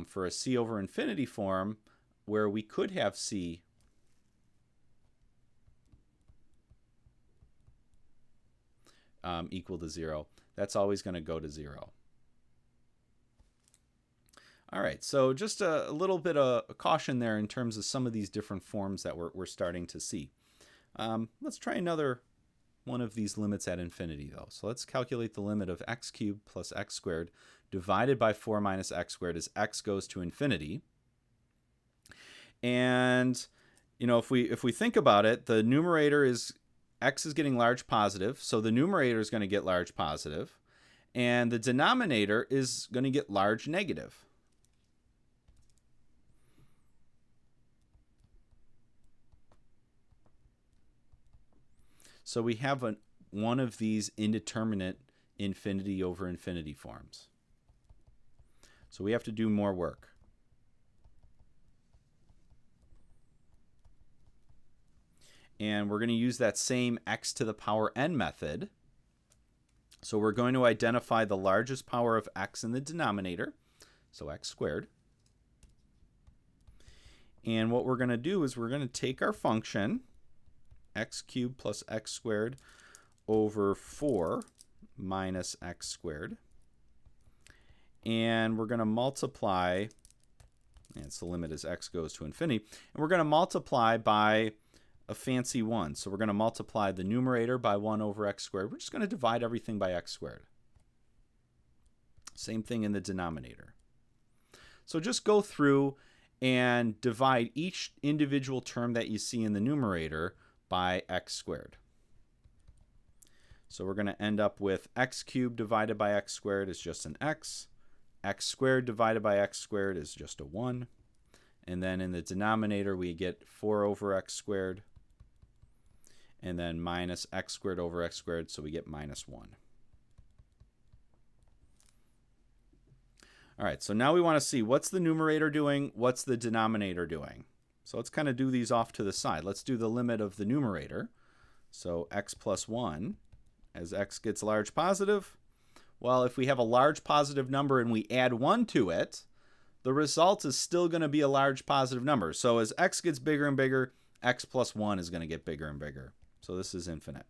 For a c over infinity form where we could have c equal to 0, that's always going to go to 0. All right, so just a little bit of caution there in terms of some of these different forms that we're starting to see. Let's try another one of these limits at infinity, though. So let's calculate the limit of x cubed plus x squared divided by 4 minus x squared as x goes to infinity. And if we think about it, the numerator is x is getting large positive, so the numerator is going to get large positive, and the denominator is going to get large negative. So we have one of these indeterminate infinity over infinity forms. So we have to do more work. And we're going to use that same x to the power n method. So we're going to identify the largest power of x in the denominator, so x squared. And what we're going to do is we're going to take our function, x cubed plus x squared over 4 minus x squared. And we're going to multiply, and so the limit as x goes to infinity, and we're going to multiply by a fancy 1. So we're going to multiply the numerator by 1 over x squared. We're just going to divide everything by x squared. Same thing in the denominator. So just go through and divide each individual term that you see in the numerator by x squared. So we're going to end up with x cubed divided by x squared is just an x. X squared divided by x squared is just a 1. And then in the denominator, we get 4 over x squared. And then minus x squared over x squared, so we get minus 1. All right, so now we want to see what's the numerator doing, what's the denominator doing. So let's kind of do these off to the side. Let's do the limit of the numerator. So x plus 1, as x gets large positive. Well, if we have a large positive number and we add 1 to it, the result is still going to be a large positive number. So as x gets bigger and bigger, x plus 1 is going to get bigger and bigger. So this is infinite.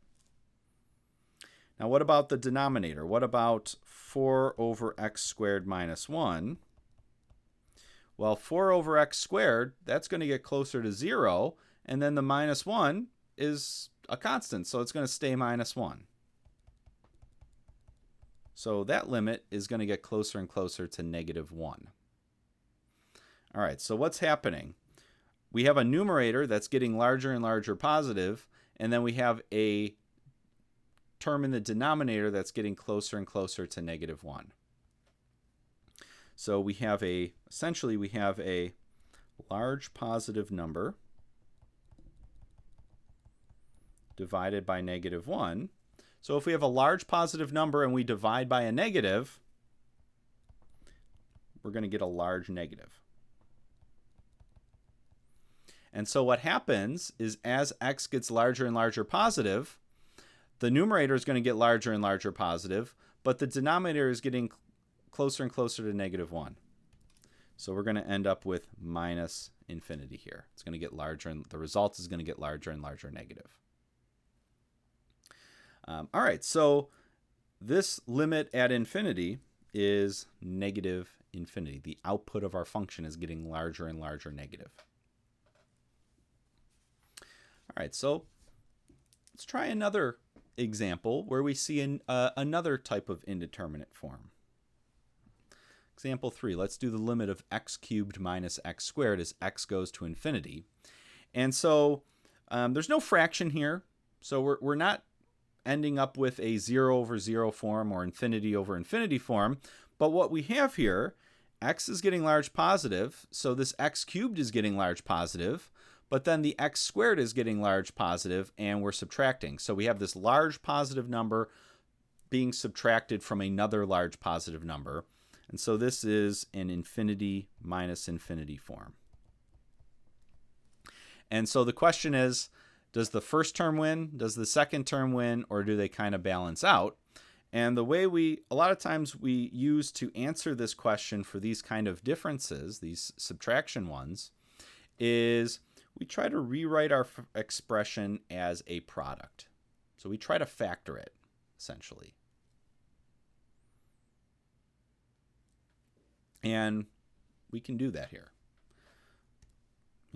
Now what about the denominator? What about 4 over x squared minus 1? Well, 4 over x squared, that's going to get closer to 0. And then the minus 1 is a constant, so it's going to stay minus 1. So that limit is going to get closer and closer to negative 1. All right, so what's happening? We have a numerator that's getting larger and larger positive, and then we have a term in the denominator that's getting closer and closer to negative 1. So we have essentially we have a large positive number divided by negative 1. So if we have a large positive number and we divide by a negative, we're going to get a large negative. And so what happens is as x gets larger and larger positive, the numerator is going to get larger and larger positive, but the denominator is getting closer and closer to negative 1. So we're going to end up with minus infinity here. It's going to get larger, and the result is going to get larger and larger negative. All right, so this limit at infinity is negative infinity. The output of our function is getting larger and larger negative. All right, so let's try another example where we see another type of indeterminate form. Example 3, let's do the limit of x cubed minus x squared as x goes to infinity. And so there's no fraction here, so we're not ending up with a 0 over 0 form or infinity over infinity form. But what we have here, x is getting large positive, so this x cubed is getting large positive. But then the x squared is getting large positive, and we're subtracting. So we have this large positive number being subtracted from another large positive number. And so this is an infinity minus infinity form. And so the question is, does the first term win? Does the second term win? Or do they kind of balance out? And the way a lot of times we use to answer this question for these kind of differences, these subtraction ones, is we try to rewrite our expression as a product. So we try to factor it, essentially. And we can do that here.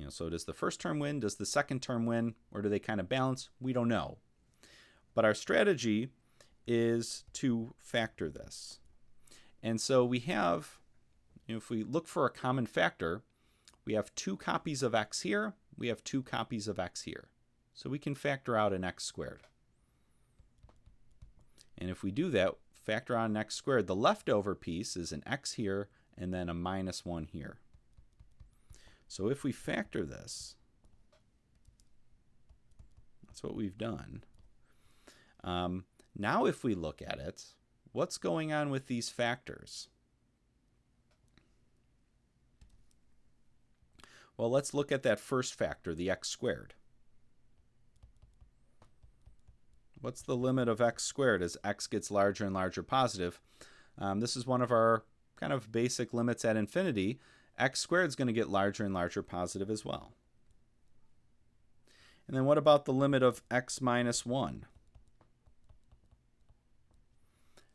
So does the first term win? Does the second term win? Or do they kind of balance? We don't know. But our strategy is to factor this. And so we have, if we look for a common factor, we have 2 copies of x here. We have 2 copies of x here. So we can factor out an x squared. And if we do that, factor out an x squared, the leftover piece is an x here and then a minus 1 here. So if we factor this, that's what we've done. Now if we look at it, what's going on with these factors? Well, let's look at that first factor, the x squared. What's the limit of x squared as x gets larger and larger positive? This is one of our kind of basic limits at infinity. X squared is going to get larger and larger positive as well. And then what about the limit of x minus 1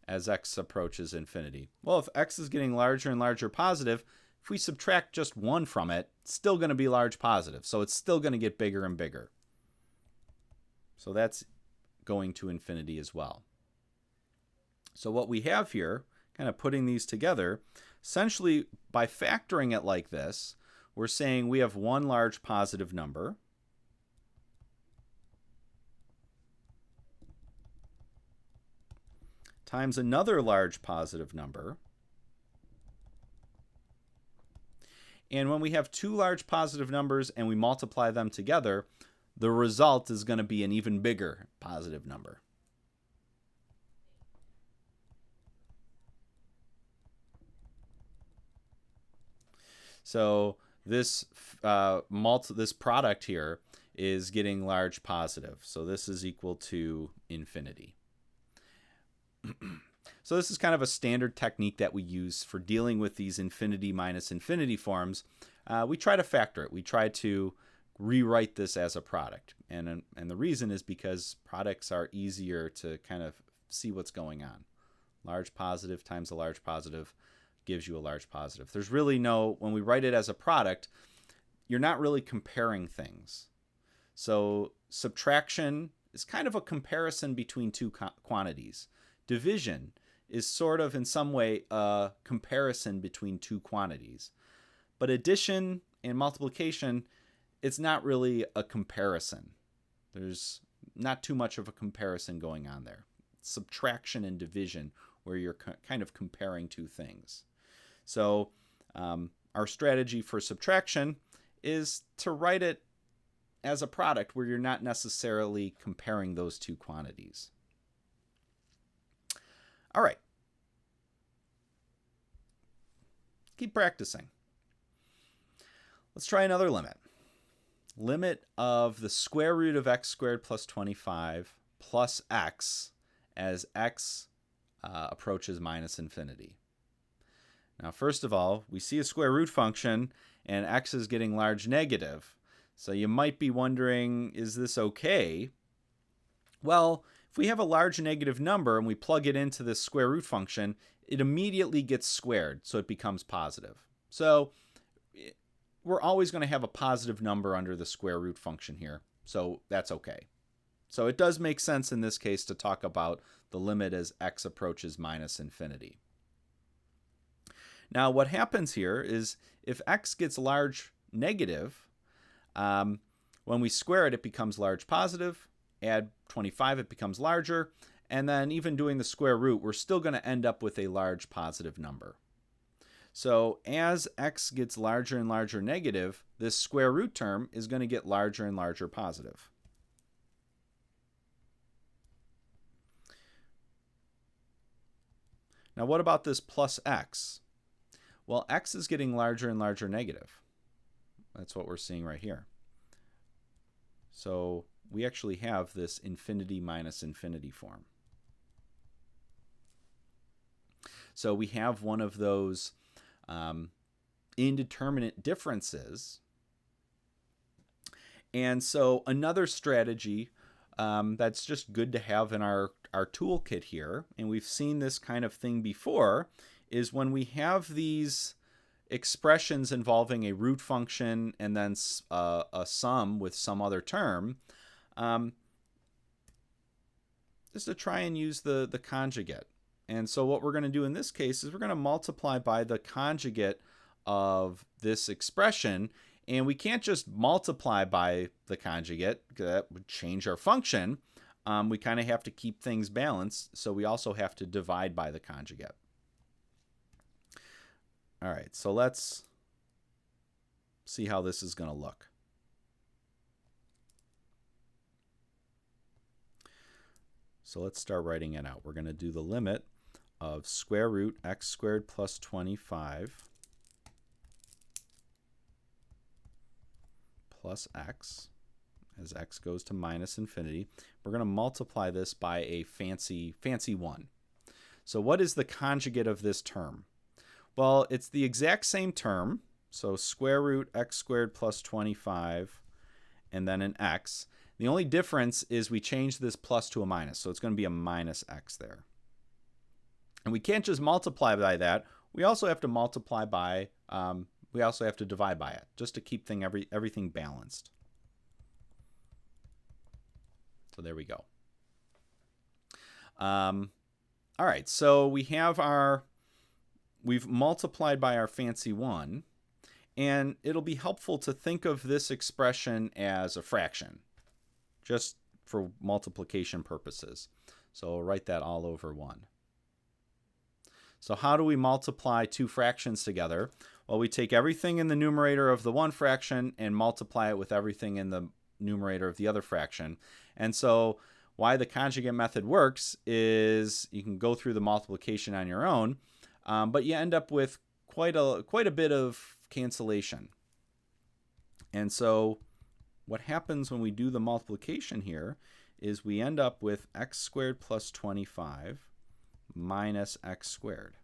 as x approaches infinity? Well, if x is getting larger and larger positive, if we subtract just 1 from it, it's still going to be large positive. So it's still going to get bigger and bigger. So that's going to infinity as well. So what we have here, kind of putting these together, essentially by factoring it like this, we're saying we have one large positive number times another large positive number. And when we have two large positive numbers and we multiply them together, the result is going to be an even bigger positive number. So this this product here is getting large positive. So this is equal to infinity. So this is kind of a standard technique that we use for dealing with these infinity minus infinity forms. We try to factor it. We try to rewrite this as a product. And the reason is because products are easier to kind of see what's going on. Large positive times a large positive gives you a large positive. There's really no, when we write it as a product, you're not really comparing things. So subtraction is kind of a comparison between two quantities. Division is sort of in some way a comparison between two quantities. But addition and multiplication, it's not really a comparison. There's not too much of a comparison going on there. Subtraction and division, where you're kind of comparing two things. So our strategy for subtraction is to write it as a product where you're not necessarily comparing those two quantities. All right. Keep practicing. Let's try another limit. Limit of the square root of x squared plus 25 plus x as x approaches minus infinity. Now, first of all, we see a square root function and x is getting large negative. So you might be wondering, is this okay? Well, if we have a large negative number and we plug it into this square root function, it immediately gets squared, so it becomes positive. So we're always going to have a positive number under the square root function here, so that's okay. So it does make sense in this case to talk about the limit as x approaches minus infinity. Now what happens here is if x gets large negative, when we square it, it becomes large positive. Add 25, it becomes larger. And then even doing the square root, we're still going to end up with a large positive number. So as x gets larger and larger negative, this square root term is going to get larger and larger positive. Now what about this plus x? Well, x is getting larger and larger negative. That's what we're seeing right here. So we actually have this infinity minus infinity form. So we have one of those indeterminate differences. And so another strategy that's just good to have in our toolkit here, and we've seen this kind of thing before, is when we have these expressions involving a root function and then a sum with some other term, just to try and use the conjugate. And so what we're going to do in this case is we're going to multiply by the conjugate of this expression, and we can't just multiply by the conjugate, because that would change our function. We kind of have to keep things balanced, so we also have to divide by the conjugate. All right, so let's see how this is going to look. So let's start writing it out. We're going to do the limit of square root x squared plus 25 plus x as x goes to minus infinity. We're going to multiply this by a fancy 1. So what is the conjugate of this term? Well, it's the exact same term, so square root x squared plus 25 and then an x. The only difference is we change this plus to a minus, so it's going to be a minus x there. And we can't just multiply by that. We also have to multiply by, we also have to divide by it, just to keep everything balanced. So there we go. All right, so we have we've multiplied by our fancy 1, and it'll be helpful to think of this expression as a fraction, just for multiplication purposes. So we'll write that all over 1. So how do we multiply two fractions together? Well, we take everything in the numerator of the one fraction and multiply it with everything in the numerator of the other fraction. And so why the conjugate method works is you can go through the multiplication on your own, but you end up with quite a bit of cancellation. And so what happens when we do the multiplication here is we end up with x squared plus 25 minus x squared.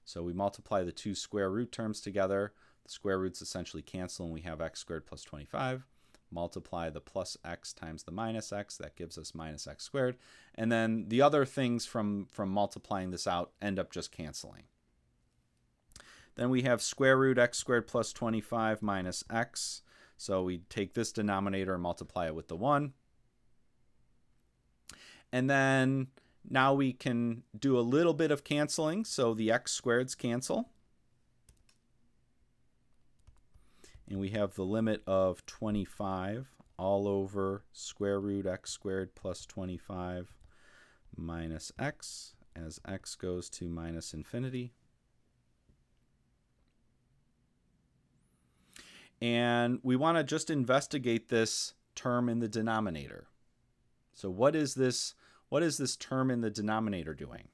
So we multiply the two square root terms together. The square roots essentially cancel, and we have x squared plus 25. Multiply the plus x times the minus x. That gives us minus x squared. And then the other things from multiplying this out end up just canceling. Then we have square root x squared plus 25 minus x. So we take this denominator and multiply it with the 1. And then now we can do a little bit of canceling. So the x squareds cancel. And we have the limit of 25 all over square root x squared plus 25 minus x as x goes to minus infinity. And we want to just investigate this term in the denominator. So what is this term in the denominator doing?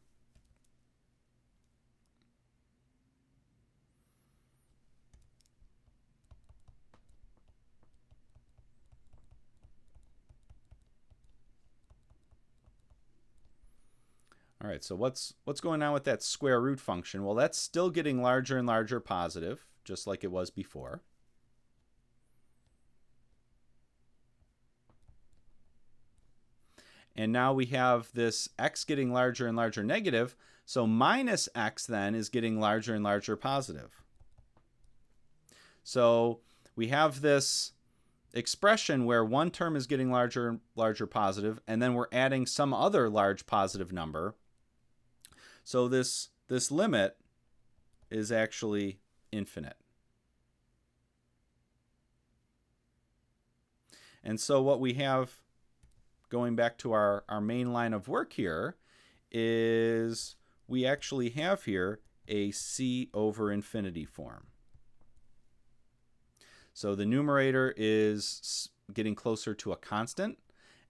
All right, so what's going on with that square root function? Well, that's still getting larger and larger positive, just like it was before. And now we have this x getting larger and larger negative, so minus x then is getting larger and larger positive. So we have this expression where one term is getting larger and larger positive, and then we're adding some other large positive number. So this limit is actually infinite. And so what we have, going back to our main line of work here, is we actually have here a c over infinity form. So the numerator is getting closer to a constant,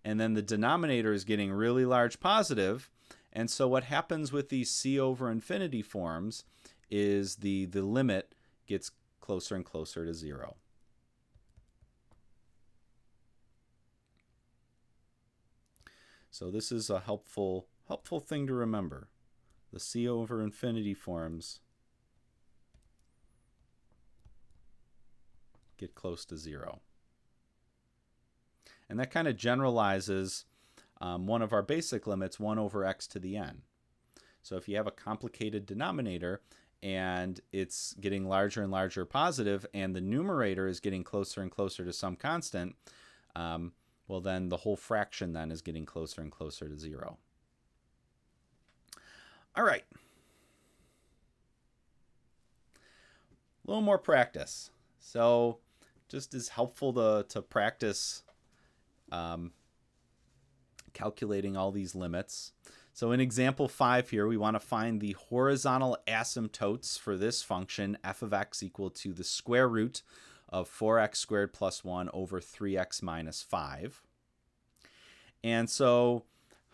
and then the denominator is getting really large positive. And so what happens with these c over infinity forms is the limit gets closer and closer to 0. So this is a helpful thing to remember. The c over infinity forms get close to 0. And that kind of generalizes one of our basic limits, 1 over x to the n. So if you have a complicated denominator and it's getting larger and larger positive, and the numerator is getting closer and closer to some constant, well, then the whole fraction then is getting closer and closer to 0. All right. A little more practice. So just as helpful to practice calculating all these limits. So in example 5 here, we want to find the horizontal asymptotes for this function f of x equal to the square root of 4x squared plus 1 over 3x minus 5. And so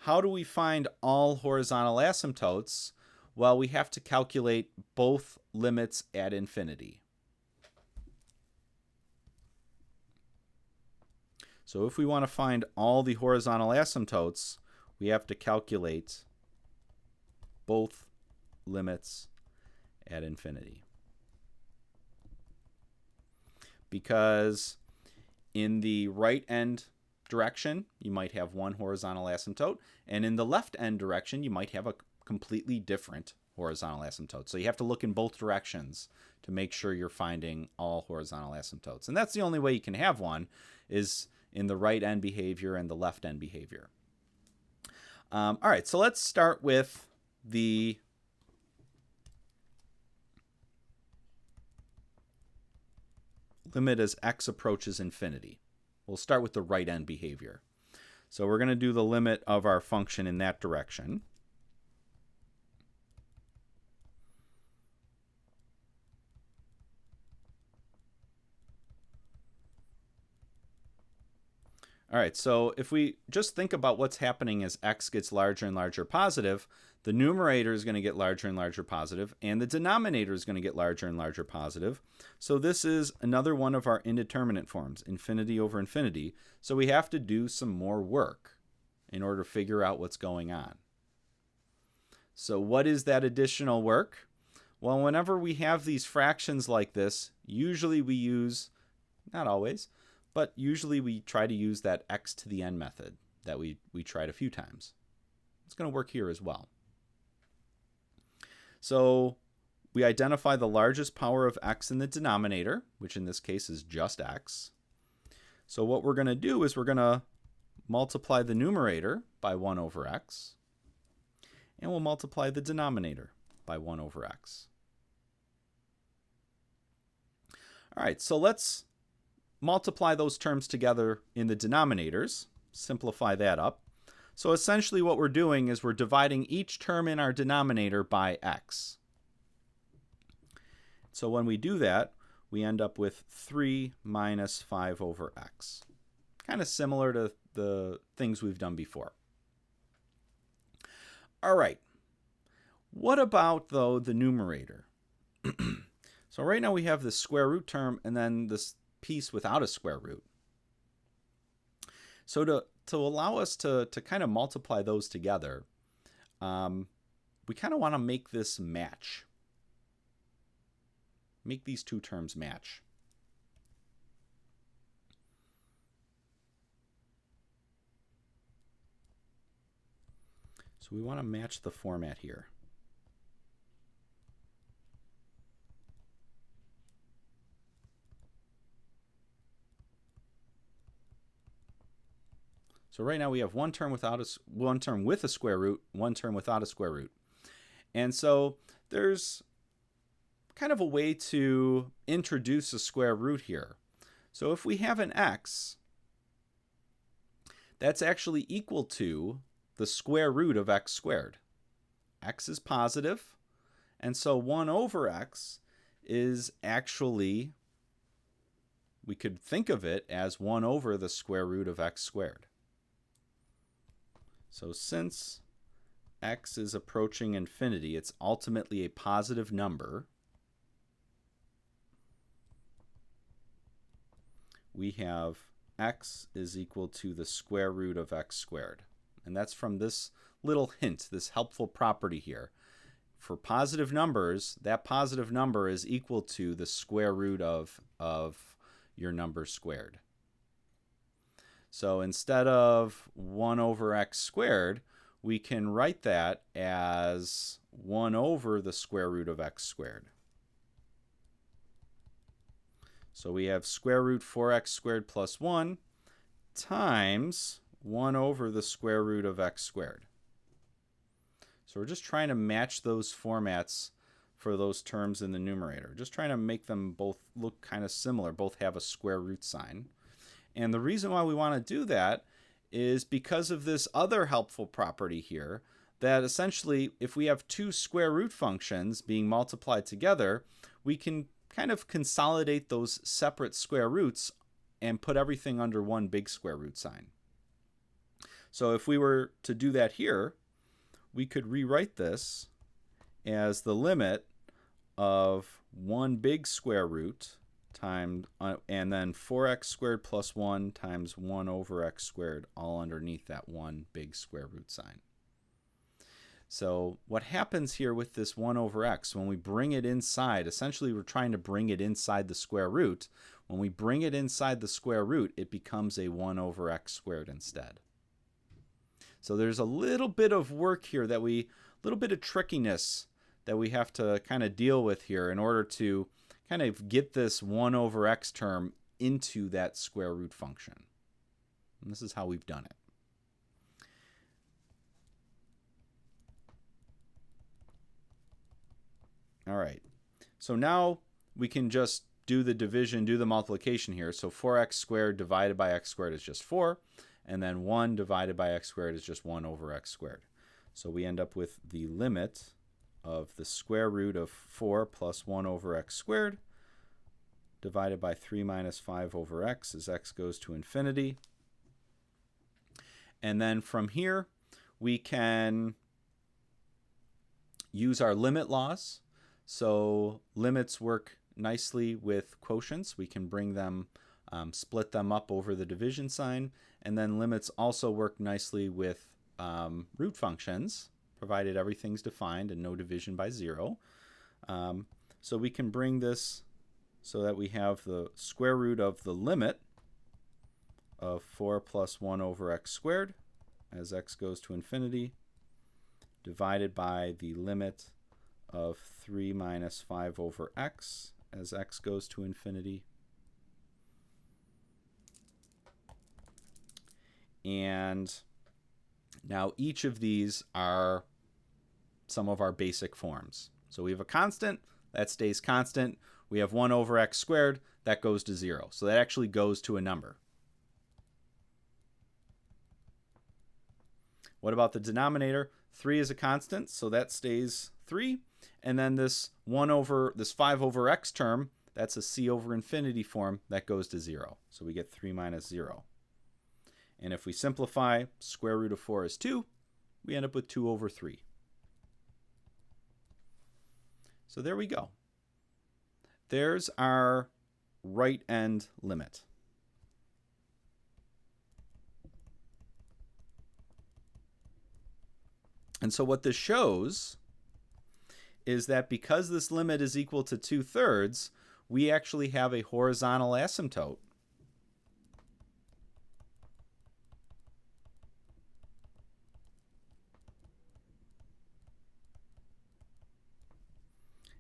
how do we find all horizontal asymptotes? Well, we have to calculate both limits at infinity. So if we want to find all the horizontal asymptotes, we have to calculate both limits at infinity. Because in the right end direction, you might have one horizontal asymptote, and in the left end direction, you might have a completely different horizontal asymptote. So you have to look in both directions to make sure you're finding all horizontal asymptotes. And that's the only way you can have one, is in the right end behavior and the left end behavior. All right, so let's start with the limit as x approaches infinity. We'll start with the right end behavior. So we're going to do the limit of our function in that direction. All right, so if we just think about what's happening as x gets larger and larger positive, the numerator is going to get larger and larger positive, and the denominator is going to get larger and larger positive. So this is another one of our indeterminate forms, infinity over infinity. So we have to do some more work in order to figure out what's going on. So what is that additional work? Well, whenever we have these fractions like this, usually we use, not always, but usually we try to use that x to the n method that we tried a few times. It's going to work here as well. So we identify the largest power of x in the denominator, which in this case is just x. So what we're going to do is we're going to multiply the numerator by 1 over x, and we'll multiply the denominator by 1 over x. All right, so let's multiply those terms together in the denominators, simplify that up. So essentially what we're doing is we're dividing each term in our denominator by x. So when we do that, we end up with 3 minus 5 over x. Kind of similar to the things we've done before. All right. What about, though, the numerator? So right now we have this square root term and then this piece without a square root. So to allow us to kind of multiply those together, we kind of want to make this match. Make these two terms match. So we want to match the format here. So right now we have one term with a square root, one term without a square root. And so there's kind of a way to introduce a square root here. So if we have an x, that's actually equal to the square root of x squared. X is positive, and so 1 over x is actually, we could think of it as 1 over the square root of x squared. So since x is approaching infinity, it's ultimately a positive number. We have x is equal to the square root of x squared. And that's from this little hint, this helpful property here. For positive numbers, that positive number is equal to the square root of your number squared. So instead of 1 over x squared, we can write that as 1 over the square root of x squared. So we have square root 4x squared plus 1 times 1 over the square root of x squared. So we're just trying to match those formats for those terms in the numerator. Just trying to make them both look kind of similar, both have a square root sign. And the reason why we want to do that is because of this other helpful property here, that essentially if we have two square root functions being multiplied together, we can kind of consolidate those separate square roots and put everything under one big square root sign. So if we were to do that here, we could rewrite this as the limit of one big square root times, and then 4x squared plus 1 times 1 over x squared, all underneath that one big square root sign. So what happens here with this 1 over x, when we bring it inside, essentially we're trying to bring it inside the square root. When we bring it inside the square root, it becomes a 1 over x squared instead. So there's a little bit of work here that a little bit of trickiness that we have to kind of deal with here in order to kind of get this 1 over x term into that square root function. And this is how we've done it. All right, so now we can just do the division, do the multiplication here. So 4x squared divided by x squared is just 4, and then 1 divided by x squared is just 1 over x squared. So we end up with the limit of the square root of 4 plus 1 over x squared divided by 3 minus 5 over x as x goes to infinity. And then from here, we can use our limit laws. So limits work nicely with quotients. We can bring them, split them up over the division sign. And then limits also work nicely with root functions, provided everything's defined and no division by 0. So we can bring this so that we have the square root of the limit of 4 plus 1 over x squared as x goes to infinity, divided by the limit of 3 minus 5 over x as x goes to infinity. And now each of these are some of our basic forms. So we have a constant, that stays constant. We have 1 over x squared, that goes to 0. So that actually goes to a number. What about the denominator? 3 is a constant, so that stays 3. And then this 5 over x term, that's a c over infinity form, that goes to 0. So we get 3 minus 0. And if we simplify, square root of 4 is 2. We end up with 2 over 3. So there we go. There's our right end limit. And so what this shows is that because this limit is equal to 2/3, we actually have a horizontal asymptote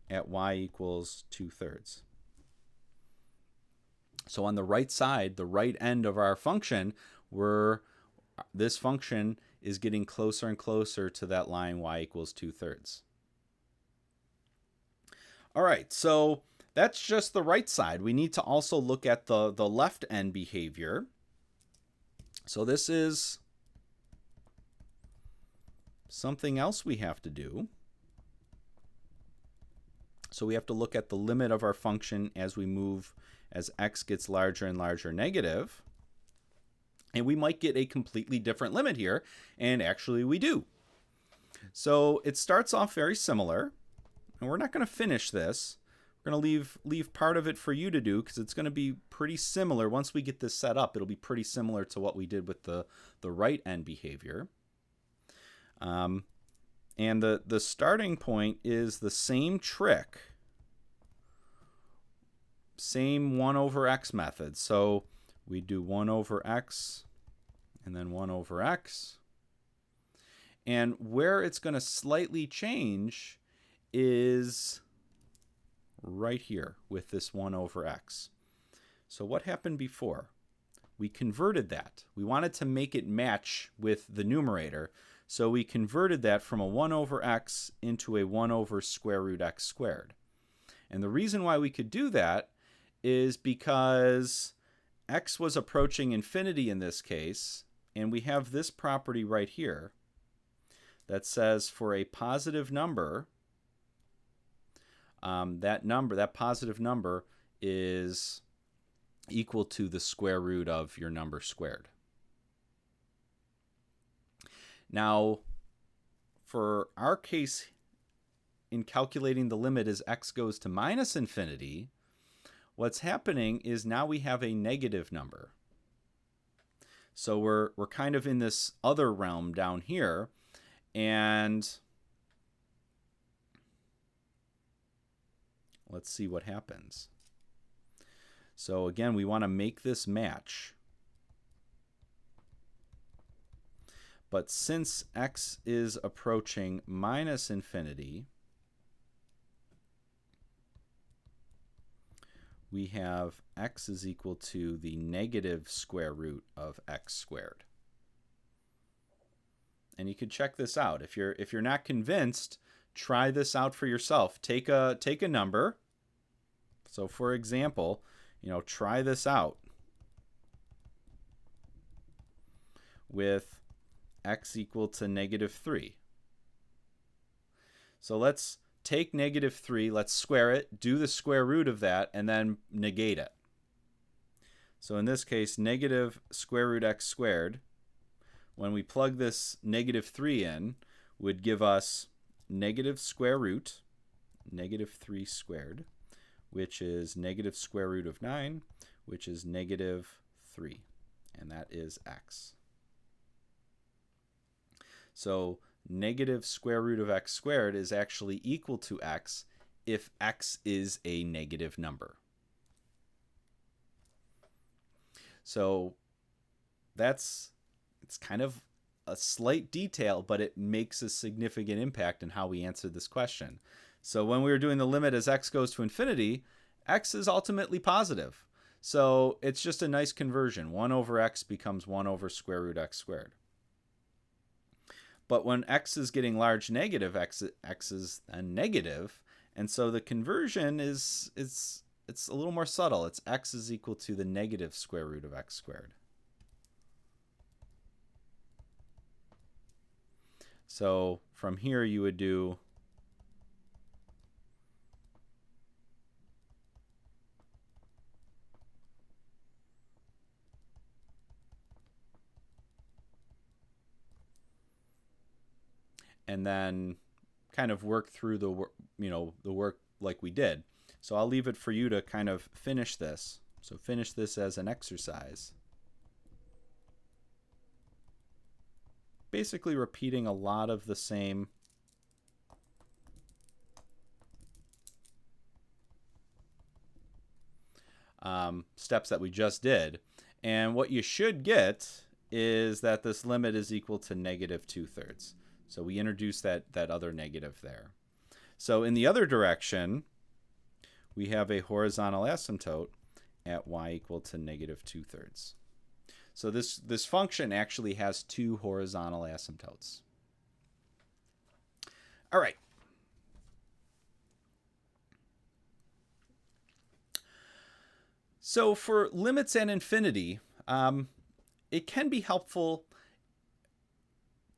at y equals 2/3. So on the right side, the right end of our function, this function is getting closer and closer to that line y equals 2/3. All right, so that's just the right side. We need to also look at the left end behavior. So this is something else we have to do. So we have to look at the limit of our function as x gets larger and larger negative. And we might get a completely different limit here, and actually we do. So it starts off very similar, and we're not going to finish this. We're going to leave part of it for you to do because it's going to be pretty similar. Once we get this set up, it'll be pretty similar to what we did with the right end behavior. And the starting point is the same trick, same 1 over x method. So we do 1 over x and then 1 over x. And where it's going to slightly change is right here with this 1 over x. So what happened before? We converted that. We wanted to make it match with the numerator. So we converted that from a 1 over x into a 1 over square root x squared. And the reason why we could do that is because x was approaching infinity in this case, and we have this property right here that says for a positive number, that positive number is equal to the square root of your number squared. Now, for our case, in calculating the limit as x goes to minus infinity, what's happening is now we have a negative number. So we're kind of in this other realm down here, and let's see what happens. So again, we want to make this match. But since x is approaching minus infinity, we have x is equal to the negative square root of x squared. And you could check this out. If you're not convinced, try this out for yourself. Take a number. So for example, try this out with x equal to -3. So let's take -3, let's square it, do the square root of that, and then negate it. So in this case, negative square root x squared when we plug this negative 3 in, would give us negative square root, negative 3 squared, which is negative square root of 9, which is negative 3, and that is x. So negative square root of x squared is actually equal to x if x is a negative number. So it's kind of a slight detail, but it makes a significant impact in how we answer this question. So when we were doing the limit as x goes to infinity, x is ultimately positive. So it's just a nice conversion. 1 over x becomes 1 over square root x squared. But when x is getting large negative, x is a negative, and so the conversion is it's a little more subtle. It's x is equal to the negative square root of x squared. So from here you would do and then kind of work through the work like we did. So I'll leave it for you to kind of finish this. So finish this as an exercise. Basically repeating a lot of the same steps that we just did. And what you should get is that this limit is equal to negative 2/3. So we introduce that other negative there. So in the other direction, we have a horizontal asymptote at y equal to negative 2/3. So this function actually has 2 horizontal asymptotes. All right. So for limits at infinity, it can be helpful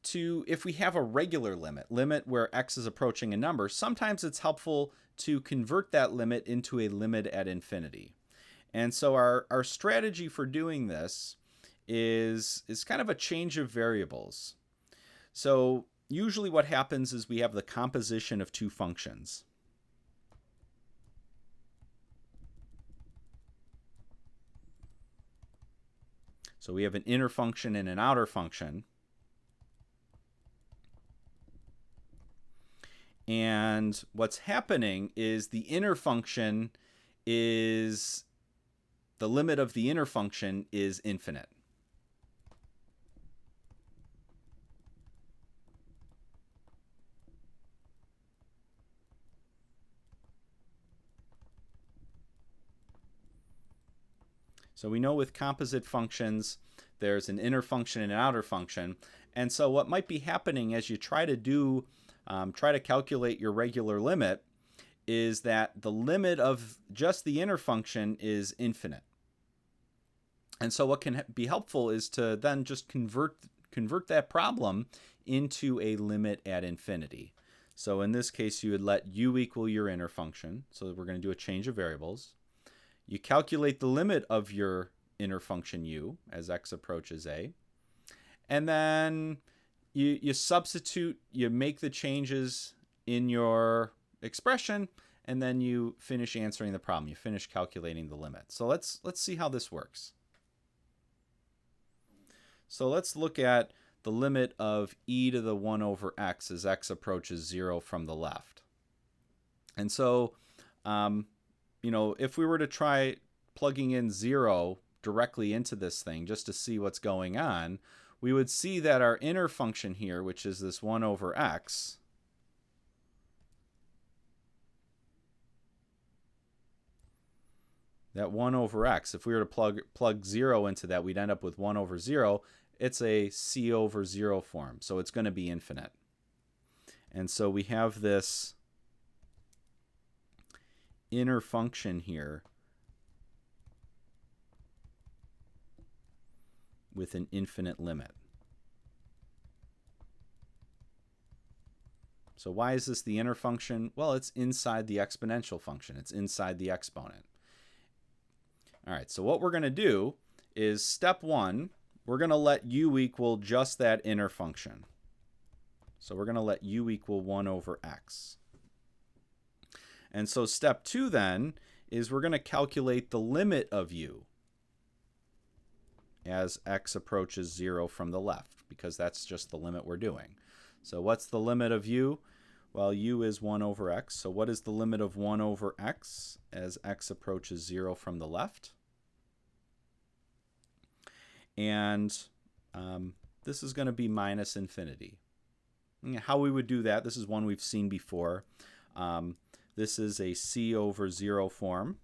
to, if we have a regular limit where x is approaching a number, sometimes it's helpful to convert that limit into a limit at infinity. And so our strategy for doing this is kind of a change of variables. So usually what happens is we have the composition of 2 functions. So we have an inner function and an outer function. And what's happening is the inner function is, the limit of the inner function is infinite. So we know with composite functions, there's an inner function and an outer function. And so what might be happening as you try to calculate your regular limit is that the limit of just the inner function is infinite. And so what can be helpful is to then just convert that problem into a limit at infinity. So in this case, you would let u equal your inner function. So we're going to do a change of variables. You calculate the limit of your inner function u as x approaches a. And then you substitute, you make the changes in your expression, and then you finish answering the problem. You finish calculating the limit. So let's see how this works. So let's look at the limit of e to the 1 over x as x approaches 0 from the left. And so, if we were to try plugging in 0 directly into this thing just to see what's going on, we would see that our inner function here, which is this 1 over x, that 1 over x, if we were to plug 0 into that, we'd end up with 1 over 0. It's a c over 0 form, so it's going to be infinite. And so we have this inner function here with an infinite limit. So why is this the inner function? Well, it's inside the exponential function. It's inside the exponent. All right, so what we're going to do is step 1, we're going to let u equal just that inner function. So we're going to let u equal 1 over x. And so step 2 then is we're going to calculate the limit of u as x approaches 0 from the left, because that's just the limit we're doing. So what's the limit of u? Well, u is 1 over x. So what is the limit of 1 over x as x approaches 0 from the left? And this is going to be minus infinity. How we would do that, this is one we've seen before. This is a c over 0 form,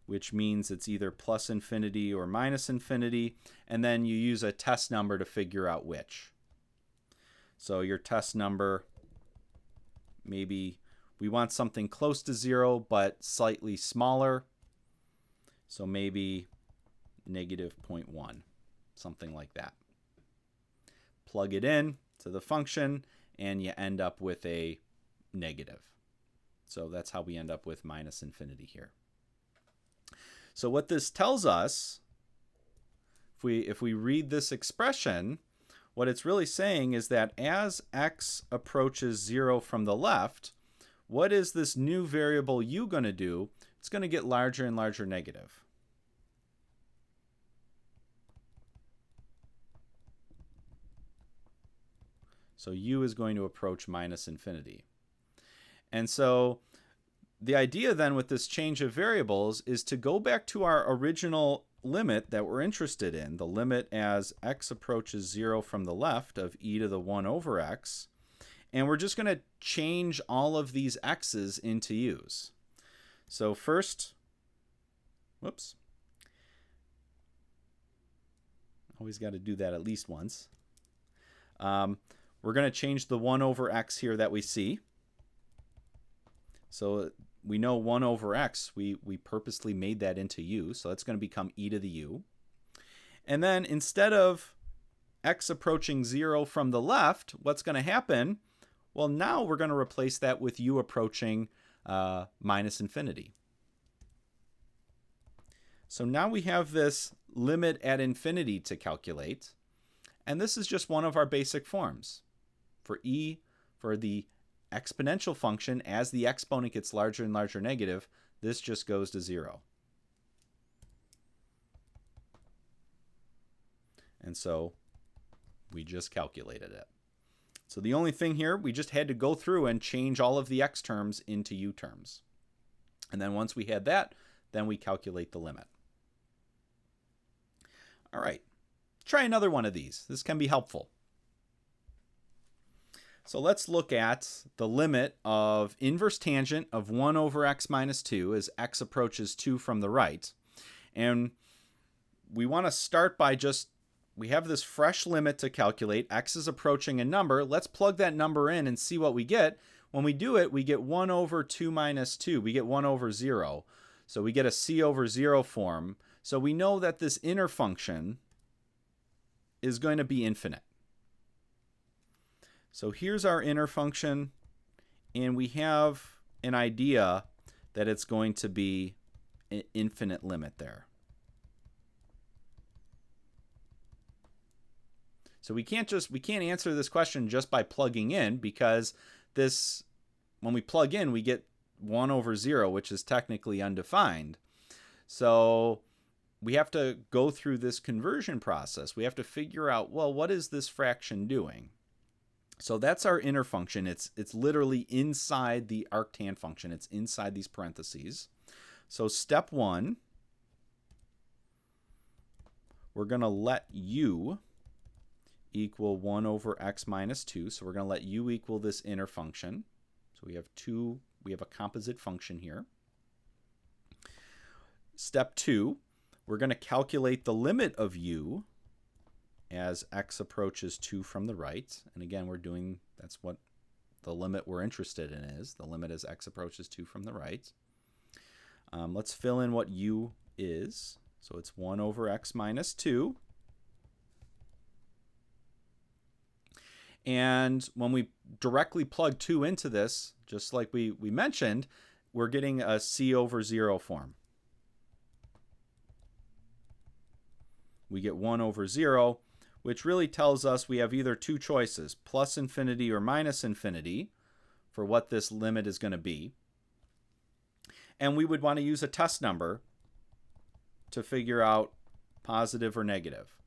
which means it's either plus infinity or minus infinity, and then you use a test number to figure out which. So your test number, maybe we want something close to 0 but slightly smaller, so maybe negative 0.1, something like that. Plug it in to the function and you end up with a negative. So that's how we end up with minus infinity here. So what this tells us, if we read this expression, what it's really saying is that as x approaches 0 from the left, what is this new variable u going to do? It's going to get larger and larger negative. So u is going to approach minus infinity. And so the idea then with this change of variables is to go back to our original limit that we're interested in, the limit as x approaches 0 from the left of e to the 1 over x, and we're just going to change all of these x's into u's. So first, whoops, always got to do that at least once. We're going to change the 1 over x here that we see. So we know 1 over x, we purposely made that into u, so that's going to become e to the u. And then instead of x approaching 0 from the left, what's going to happen? Well, now we're going to replace that with u approaching minus infinity. So now we have this limit at infinity to calculate, and this is just one of our basic forms. For e, for the exponential function, as the exponent gets larger and larger negative, this just goes to 0. And so we just calculated it. So the only thing here, we just had to go through and change all of the x terms into u terms. And then once we had that, then we calculate the limit. All right, try another one of these. This can be helpful. So let's look at the limit of inverse tangent of 1 over x minus 2 as x approaches 2 from the right. And we want to start by we have this fresh limit to calculate. X is approaching a number. Let's plug that number in and see what we get. When we do it, we get 1 over 2 minus 2. We get 1 over 0. So we get a c over 0 form. So we know that this inner function is going to be infinite. So here's our inner function, and we have an idea that it's going to be an infinite limit there. So we can't answer this question just by plugging in, because when we plug in, we get 1 over 0, which is technically undefined. So we have to go through this conversion process. We have to figure out, well, what is this fraction doing? So that's our inner function. It's literally inside the arctan function. It's inside these parentheses. So step 1, we're going to let u equal 1 over x minus 2. So we're going to let u equal this inner function. So we have a composite function here. Step 2, we're going to calculate the limit of u as x approaches 2 from the right. And again, that's what the limit we're interested in is. The limit as x approaches 2 from the right. Let's fill in what u is. So it's 1 over x minus 2. And when we directly plug 2 into this, just like we mentioned, we're getting a c over 0 form. we get 1 over 0, which really tells us we have either two choices, plus infinity or minus infinity, for what this limit is going to be. And we would want to use a test number to figure out positive or negative.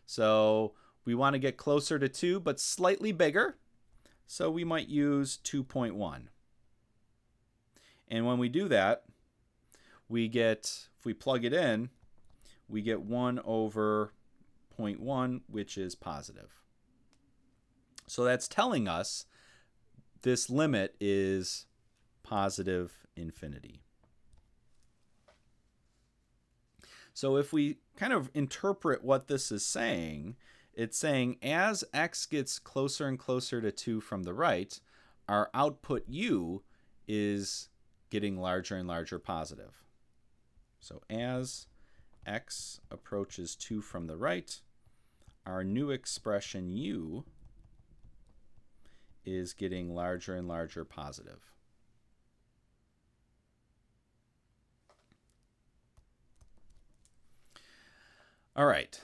So we want to get closer to 2, but slightly bigger. So we might use 2.1. And when we do that, we get, if we plug it in, we get 1 over 0.1, which is positive. So that's telling us this limit is positive infinity. So if we kind of interpret what this is saying, it's saying as x gets closer and closer to 2 from the right, our output u is getting larger and larger positive. So as x approaches 2 from the right, our new expression u is getting larger and larger positive. All right,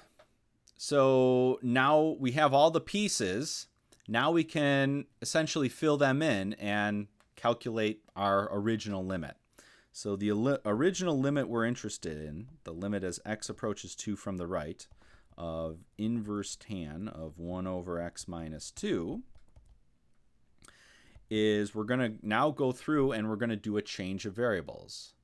so now we have all the pieces. Now we can essentially fill them in and calculate our original limit. So the original limit we're interested in, the limit as x approaches 2 from the right, of inverse tan of 1 over x minus 2, is we're going to now go through and we're going to do a change of variables.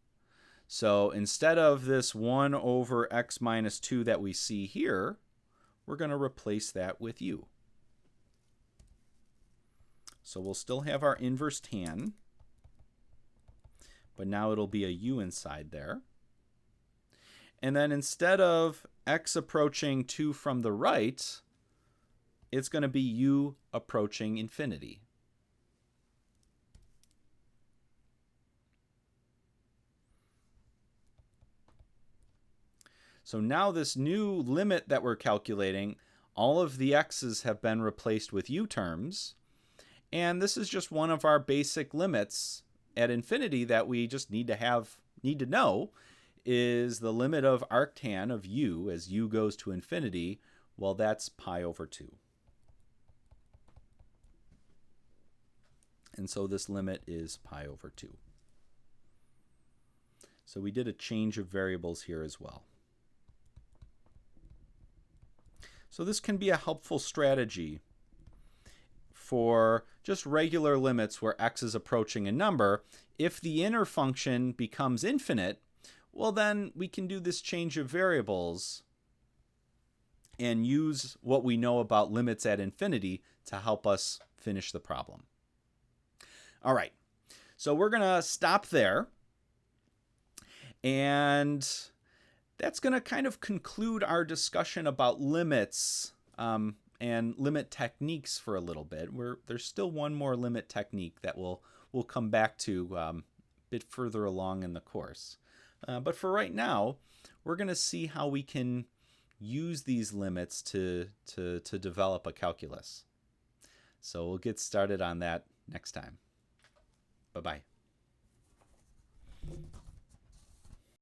So instead of this 1 over x minus 2 that we see here, we're going to replace that with u. So we'll still have our inverse tan, but now it'll be a u inside there. And then instead of x approaching 2 from the right, it's going to be u approaching infinity. So now this new limit that we're calculating, all of the x's have been replaced with u terms. And this is just one of our basic limits at infinity that we just need to know is the limit of arctan of u as u goes to infinity. Well, that's pi over 2. And so this limit is pi over 2. So we did a change of variables here as well. So this can be a helpful strategy for just regular limits where x is approaching a number. If the inner function becomes infinite, well then we can do this change of variables and use what we know about limits at infinity to help us finish the problem. All right, so we're going to stop there. And that's going to kind of conclude our discussion about limits and limit techniques for a little bit. There's still one more limit technique that we'll come back to a bit further along in the course. But for right now, we're going to see how we can use these limits to develop a calculus. So we'll get started on that next time. Bye-bye.